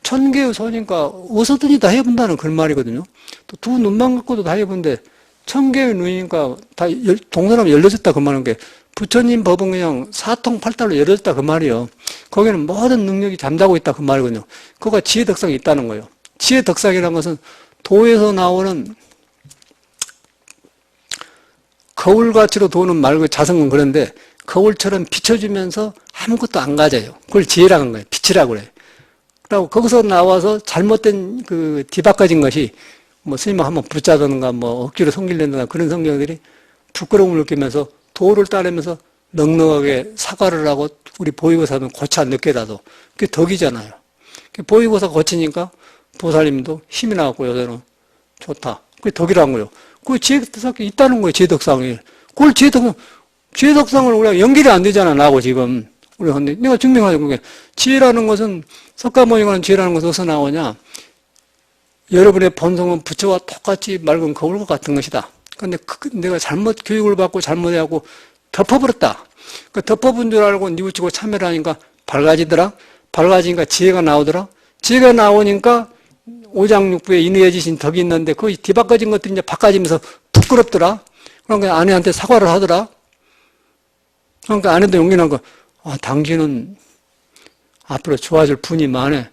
1000개의 손이니까 어서든지 다 해본다는 그런 말이거든요. 또 두 눈만 갖고도 다 해본데 1000개의 눈이니까 다 동서남 열려졌다 그 말인 게 부처님 법은 그냥 사통팔달로 열려졌다 그 말이에요. 거기는 모든 능력이 잠자고 있다 그 말이거든요. 그거가 지혜덕성이 있다는 거예요. 지혜덕성이라는 것은 도에서 나오는 거울같이로 도는 말고 자성은 그런데 거울처럼 비춰주면서 아무것도 안 가져요. 그걸 지혜라는 거예요. 빛이라고 그래요. 그리고 거기서 나와서 잘못된 그 뒤바꿔진 것이 뭐 스님을 한번 붙잡든가 뭐 억지로 성질낸다든가 그런 성경들이 부끄러움을 느끼면서 도를 따르면서 넉넉하게 사과를 하고 우리 보이고사는 고차 늦게라도 그게 덕이잖아요. 보이고사 거치니까 보살님도 힘이 나갖고 요새는 좋다. 그게 덕이라는 거예요. 그 지혜덕상이 있다는 거예요, 지혜덕상이. 그걸 지혜덕상을 우리가 연결이 안 되잖아, 나하고 지금. 우리가 근데 내가 증명하자고 그게 지혜라는 것은, 석가모니가 하는 지혜라는 것은 어디서 나오냐? 여러분의 본성은 부처와 똑같이 맑은 거울과 같은 것이다. 근데 내가 잘못 교육을 받고 잘못해갖고 덮어버렸다. 그 덮어본 줄 알고 뉘우치고 참여를 하니까 밝아지더라? 밝아지니까 지혜가 나오더라? 지혜가 나오니까 오장육부에 인의해지신 덕이 있는데 그 뒤바꿔진 것들이 이제 바꿔지면서 부끄럽더라. 그러니까 아내한테 사과를 하더라. 그러니까 아내도 용기 난 거, 당신은 앞으로 좋아질 분이 많네.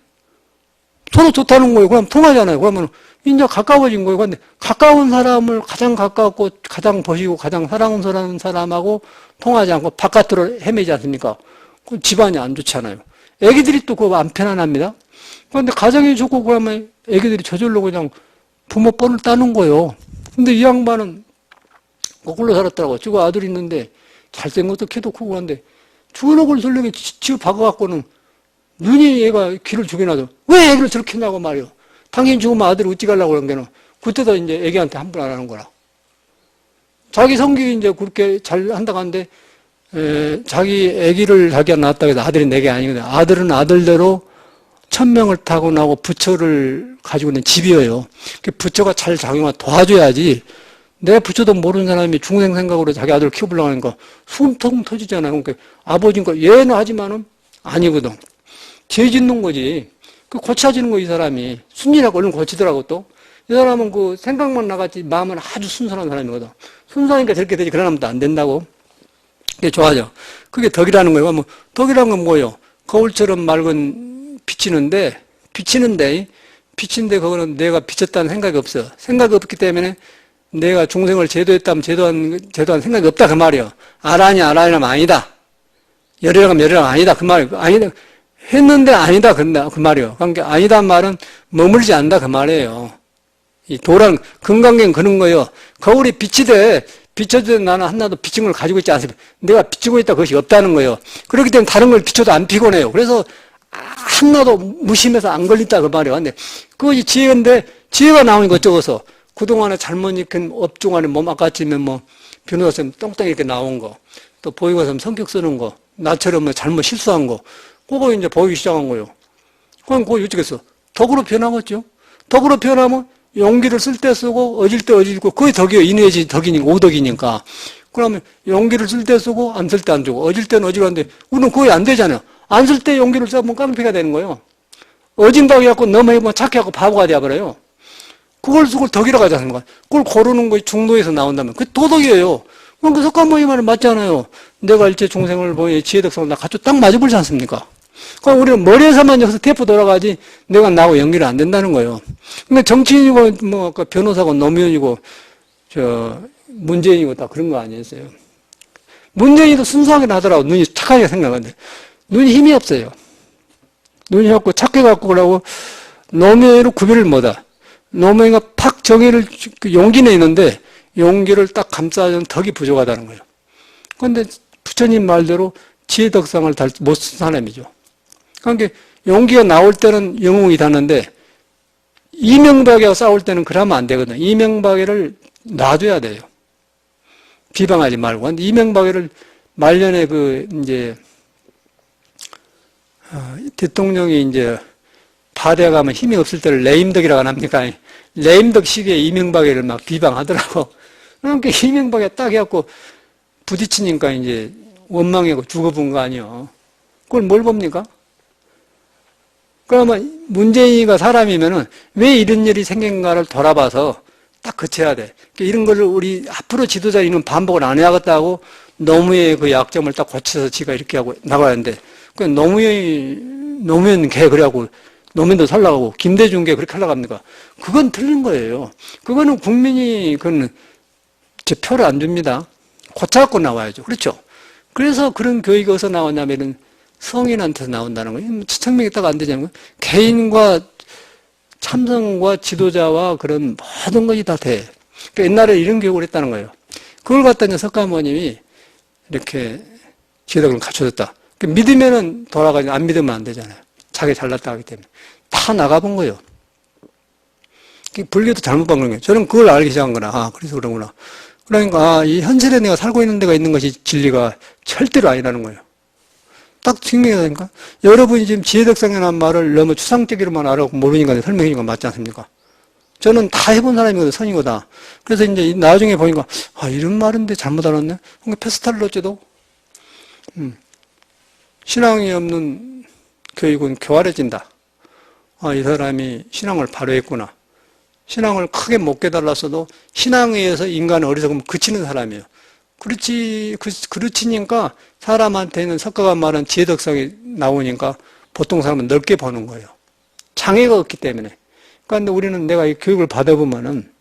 서로 좋다는 거예요. 그럼 통하잖아요. 그러면 이제 가까워진 거예요. 근데 가까운 사람을 가장 가깝고 가장 보시고 가장 사랑스러운 사람하고 통하지 않고 바깥으로 헤매지 않습니까? 그 집안이 안 좋잖아요. 애기들이 또 그거 안 편안합니다. 그런데 가정이 좋고 그러면 애기들이 저절로 그냥 부모 뻘을 따는 거예요. 근데 이 양반은 거꾸로 살았더라고. 지금 아들이 있는데 잘생긴 것도 키도 크고 그런데 죽은 얼굴 설령에 지어 박아갖고는 눈이 얘가 귀를 죽여놔도 왜 애기를 저렇게 했냐고 말이요. 당신 죽으면 아들이 어찌 가려고 그런 게는 그때도 이제 애기한테 함부로 안 하는 거라. 자기 성격이 이제 그렇게 잘 한다고 하는데 자기 애기를 자기가 낳았다고 해서 아들이 내 게 아니거든요. 아들은 아들대로 천명을 타고나고 부처를 가지고 있는 집이에요. 부처가 잘 작용을 도와줘야지 내 부처도 모르는 사람이 중생 생각으로 자기 아들을 키워보려고 하니까 숨통 터지잖아요. 그러니까 아버지니까 얘는 하지만은 아니거든. 죄 짓는 거지. 그 고쳐지는 거, 이 사람이. 순진하고 얼른 고치더라고, 또. 이 사람은 그 생각만 나갔지, 마음은 아주 순수한 사람이거든. 순수하니까 저렇게 되지, 그러면 또 안 된다고. 그게 좋아져. 그게 덕이라는 거예요. 뭐, 덕이라는 건 뭐예요? 거울처럼 맑은 비치는데, 그거는 내가 비쳤다는 생각이 없어. 생각이 없기 때문에 내가 중생을 제도했다면 제도한 생각이 없다, 그 말이에요. 알아냐면 아니다. 열이라면 아니다, 그 말이에요. 아니다. 했는데 아니다, 그 말이에요. 그러니까 아니다 말은 머물지 않는다, 그 말이에요. 이 도랑, 금강경 그런 거예요. 거울이 빛이 돼. 비춰도 나는 하나도 비친 걸 가지고 있지 않습니다. 내가 비추고 있다, 그것이 없다는 거예요. 그렇기 때문에 다른 걸 비춰도 안 피곤해요. 그래서 하나도 무심해서 안 걸린다, 그 말이에요. 근데 그것이 지혜인데, 지혜가 나오니까 어쩌고서. 그동안에 잘못 익힌 업종 안에 몸 아까쯤에 뭐, 변호사처럼 똥땅 이렇게 나온 거, 또 보이고서 성격 쓰는 거, 나처럼 뭐 잘못 실수한 거, 그거 이제 보이기 시작한 거예요. 그럼 그거 어쩌겠어? 덕으로 변하겠죠? 덕으로 변하면 용기를 쓸 때 쓰고, 어질 때 어질고, 그게 덕이에요. 인외지 덕이니까, 오덕이니까. 그러면 용기를 쓸 때 쓰고, 안 쓸 때 안 주고, 어질 때는 어지고 한데, 우리는 그게 안 되잖아요. 안 쓸 때 용기를 써면 깡패가 되는 거예요. 어진다고 해갖고 너무 착해갖고 바보가 되어버려요. 그걸 쓰고 덕이라고 하지 않습니까? 그걸 고르는 것이 중도에서 나온다면, 그게 도덕이에요. 그럼 그 석가모니 말은 맞잖아요. 내가 일체 중생을 보니 지혜덕성을 다 갖춰 딱 맞아버리지 않습니까? 그럼 우리는 머리에서만 여기서 대포 돌아가지 내가 나하고 연결이 안 된다는 거예요. 근데 정치인이고 뭐 아까 변호사고 노무현이고 문재인이고 다 그런 거 아니었어요. 문재인도 순수하게 하더라고. 눈이 착하게 생각하는데 눈이 힘이 없어요. 눈이 없고 착해갖고 그러고 노무현으로 구별을 못하. 노무현이가 팍 정의를 용기는 있는데 용기를 딱 감싸주는 덕이 부족하다는 거예요. 그런데 부처님 말대로 지혜덕상을 못 쓴 사람이죠. 그러니까 용기가 나올 때는 영웅이 닿는데 이명박이하고 싸울 때는 그러면 안 되거든요. 이명박이를 놔둬야 돼요. 비방하지 말고. 근데 이명박이를 말년에 대통령이 이제 바다에 가면 힘이 없을 때를 레임덕이라고 안 합니까? 레임덕 시기에 이명박이를 막 비방하더라고. 그러니까 이명박이 딱 해갖고 부딪히니까 이제 원망하고 죽어본 거 아니요. 그걸 뭘 봅니까? 그러면 문재인이가 사람이면은 왜 이런 일이 생긴가를 돌아봐서 딱 거쳐야 돼. 이런 거를 우리 앞으로 지도자는 반복을 안 해야겠다고 노무현의 그 약점을 딱 고쳐서 지가 이렇게 하고 나가야 하는데, 그 노무현 개 그래갖고 노무현도 살라고 김대중 개 그렇게 하려고 합니까? 그건 틀린 거예요. 그거는 국민이 제 표를 안 줍니다. 고쳐갖고 나와야죠. 그렇죠? 그래서 그런 교육이 어디서 나왔냐면은 성인한테서 나온다는 거예요. 천명이 딱 안 되자는 거예요. 개인과 참성과 지도자와 그런 모든 것이 다 돼. 그러니까 옛날에 이런 교육을 했다는 거예요. 그걸 갖다 이제 석가모님이 이렇게 지혜덕을 갖춰줬다. 믿으면은 돌아가지, 안 믿으면 안 되잖아요. 자기 잘났다 하기 때문에. 다 나가본 거예요. 불교도 잘못 본 거예요. 저는 그걸 알기 시작한 거나, 그래서 그런구나. 그러니까, 이 현실에 내가 살고 있는 데가 있는 것이 진리가 절대로 아니라는 거예요. 딱 증명이 되니까. 여러분이 지금 지혜덕상이라는 말을 너무 추상적으로만 알아고 모르니까 설명해 준 건 맞지 않습니까? 저는 다 해본 사람이거든, 선이거다. 그래서 이제 나중에 보니까, 이런 말인데 잘못 알았네? 그러니까 페스탈로제도, 신앙이 없는 교육은 교활해진다. 이 사람이 신앙을 바로 했구나. 신앙을 크게 못 깨달았어도 신앙에 의해서 인간은 어리석으면 그치는 사람이에요. 그렇지니까 사람한테는 석가가 말한 지혜덕성이 나오니까 보통 사람은 넓게 보는 거예요. 장애가 없기 때문에. 그런데 우리는 내가 이 교육을 받아보면은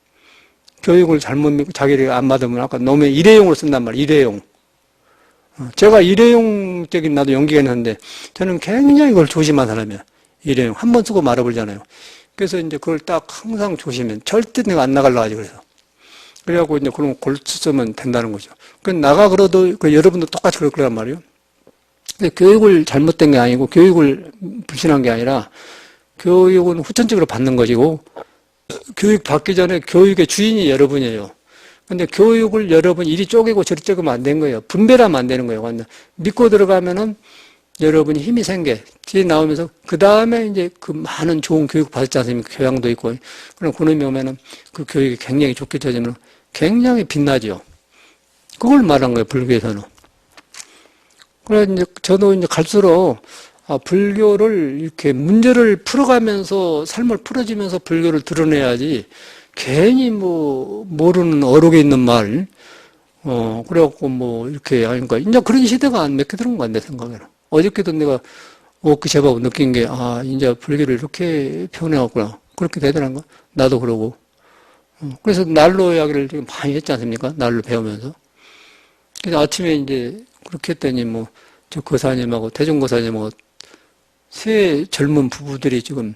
교육을 잘못 믿고 자기를 안 받으면 아까 노무현 일회용으로 쓴단 말이에요. 일회용. 제가 일회용적인 나도 용기가 있는데 저는 굉장히 그걸 조심한 사람이에요. 일회용. 한 번 쓰고 말아버리잖아요. 그래서 이제 그걸 딱 항상 조심해. 절대 내가 안 나가려고 하지, 그래서. 그래갖고 이제 그런 골치 쓰면 된다는 거죠. 그 나가 그래도 여러분도 똑같이 그럴 거란 말이에요. 근데 교육을 잘못된 게 아니고 교육을 불신한 게 아니라 교육은 후천적으로 받는 것이고 교육 받기 전에 교육의 주인이 여러분이에요. 근데 교육을 여러분 이리 쪼개고 저리 쪼개면 안 된 거예요. 분별하면 안 되는 거예요. 믿고 들어가면은 여러분이 힘이 생겨. 뒤에 나오면서, 그 다음에 이제 그 많은 좋은 교육 받았지 않습니까? 교양도 있고. 그럼 그놈이 오면은 그 교육이 굉장히 좋게 쳐지면 굉장히 빛나죠. 그걸 말한 거예요, 불교에서는. 그래서 이제 저도 이제 갈수록, 불교를 이렇게 문제를 풀어가면서 삶을 풀어지면서 불교를 드러내야지 괜히 뭐 모르는 어록에 있는 말 그래갖고 뭐 이렇게 하니까 이제 그런 시대가 안 몇 개 들은 것 같네 생각에는. 어저께도 내가 엊그제하고 느낀 게 이제 불교를 이렇게 표현해왔구나. 그렇게 되더란가? 나도 그러고. 그래서 난로 이야기를 좀 많이 했지 않습니까? 난로 배우면서. 그래서 아침에 이제 그렇게 했더니 뭐 저 거사님하고 대종거사님하고 세 젊은 부부들이 지금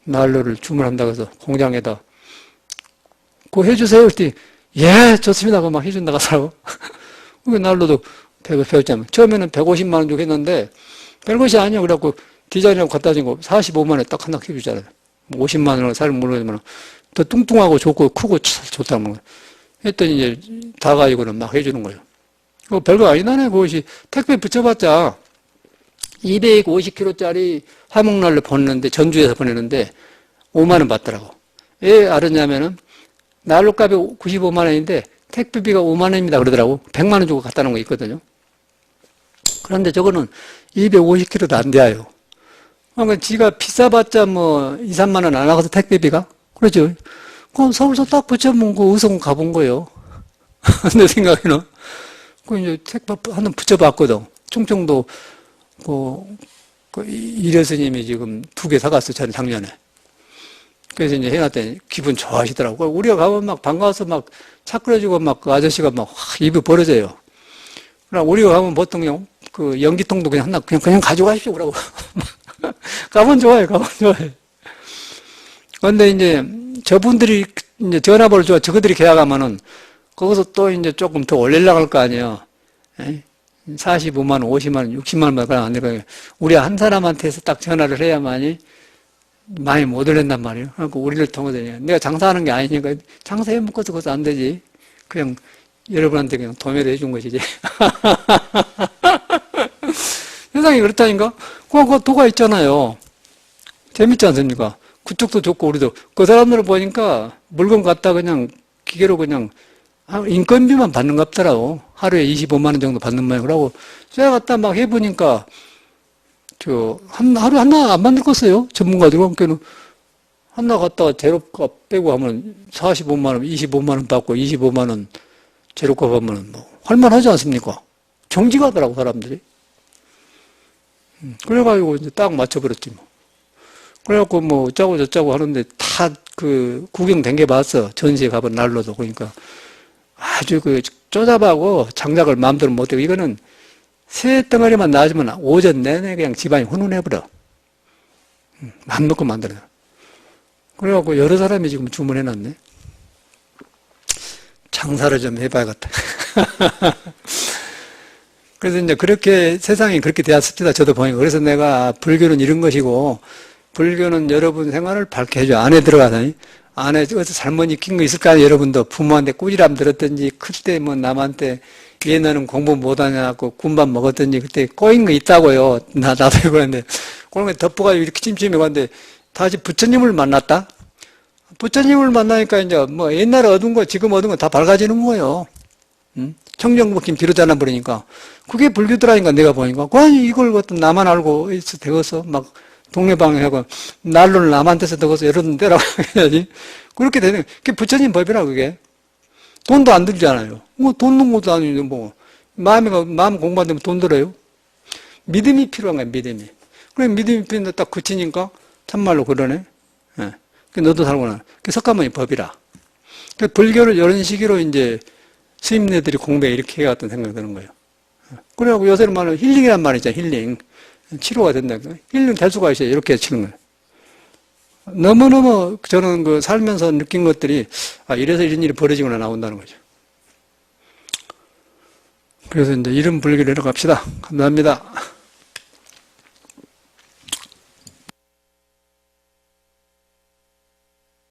난로를 주문한다고 해서 공장에다 그거 해주세요. 그랬더니 예 좋습니다. 그거 막 해준다고 하더라고. 그 난로도 배웠잖아요. 처음에는 150만 원 주고 했는데 별것이 아니야. 그래갖고 디자인하고 갖다 준 거 45만 원에 딱 하나 해주잖아요. 50만 원을 살 모르지만 더 뚱뚱하고 좋고 크고 좋다는 거예요. 했더니 이제 다 가지고는 막 해주는 거예요. 별거 아니다네. 그것이 택배 붙여봤자 250kg짜리 화목난로 보냈는데 전주에서 보내는데 5만 원 받더라고. 왜 알았냐면은 난로값이 95만 원인데 택배비가 5만 원입니다 그러더라고. 100만 원 주고 갖다 놓은 거 있거든요. 그런데 저거는 250kg도 안 돼요. 그러니까 지가 비싸봤자 뭐 2, 3만 원 안 하거든 택배비가. 그렇죠. 그럼 서울서 딱 붙여본 거 의성 가본 거예요. 내 생각에는. 그 이제 택배 하나 붙여봤거든. 충청도 그 이려 스님이 지금 2개 사갔어 작년에. 그래서 이제 해놨더니 기분 좋아하시더라고. 우리가 가면 막 반가워서 막 차 끓여주고 막 그 아저씨가 막 입이 벌어져요. 그러나 우리가 가면 보통 그 연기통도 그냥 하나 그냥 가져가십시오 그러고. 가면 좋아요, 가면 좋아요. 그런데 이제 저분들이 이제 전화번호를 줘, 저거들이 계약하면은 거기서 또 이제 조금 더 올리려고 할 거 아니에요. 45만 원, 50만 원, 60만 원만 안 되고 우리 한 사람한테서 딱 전화를 해야만이 많이 못 올린단 말이에요. 그러니까 우리를 통해서 내가 장사하는 게 아니니까 장사해 먹고서 그것도 안 되지. 그냥 여러분한테 그냥 도매를 해준 것이지. 세상이 그렇다니까? 그 도가 있잖아요. 재밌지 않습니까? 그쪽도 좋고 우리도. 그 사람들을 보니까 물건 갖다 그냥 기계로 그냥 인건비만 받는 것 같더라고. 하루에 25만 원 정도 받는 모양이라고. 제가 갖다 막 해보니까 하루 하나 안 만들었어요. 전문가들은. 그러니까 하나 갖다가 재료값 빼고 하면 45만 원, 25만 원 받고 25만 원 재료값 하면 뭐 할만하지 않습니까? 정지가 하더라고, 사람들이. 그래가지고 이제 딱 맞춰버렸지 뭐. 그래갖고 뭐 어쩌고 저쩌고 하는데 다 그 구경 댕겨봤어. 전시에 가본 날로도. 그러니까 아주 그 쪼잡하고 장작을 마음대로 못하고 이거는 새 덩어리만 나와주면 오전 내내 그냥 집안이 훈훈해버려. 맘 놓고 만들어. 그래갖고 여러 사람이 지금 주문해놨네. 장사를 좀 해봐야겠다. 그래서 이제 그렇게 세상이 그렇게 되었습니다. 저도 보니까. 그래서 내가 불교는 이런 것이고 불교는 여러분 생활을 밝게 해줘. 안에 들어가서 안에 어디서 잘못 익힌 거 있을까요? 여러분도 부모한테 꾸지람 들었든지 클 때 뭐 남한테 얘 너는 공부 못하냐고 군밥 먹었든지 그때 꼬인 거 있다고요. 나도 그러는데 그런 거 덮어가지고 이렇게 찜찜해 갔는데 다시 부처님을 만났다. 부처님을 만나니까 이제 뭐 옛날에 얻은 거 지금 얻은 거 다 밝아지는 거예요. 청정복힘 뒤로 잘라 버리니까 그게 불교더라니까 내가 보니까 아니 이걸 어떤 나만 알고 있어 되겠어 막 동네방에 하고 난로를 남한테서 되겠어 이런 데라고 해야지. 그렇게 되는 그게 부처님 법이라 그게. 돈도 안 들잖아요. 뭐 돈 넣은 것도 아니고 뭐 마음 공부하면 돈 들어요. 믿음이 필요한 거야 믿음이. 그래 믿음이 필요한데 딱 그치니까 참말로 그러네. 예. 너도 살구나. 그 석가모니 법이라. 불교를 이런 식으로 이제 스님네들이 공부에 이렇게 해왔던 생각이 드는 거예요. 그래갖고 요새는 말하는 힐링이란 말이 있잖아요. 힐링. 치료가 된다. 힐링 될 수가 있어요. 이렇게 치는 거예요. 너무너무 저는 그 살면서 느낀 것들이 이래서 이런 일이 벌어지거나 나온다는 거죠. 그래서 이제 이런 불교를 해러 갑시다. 감사합니다.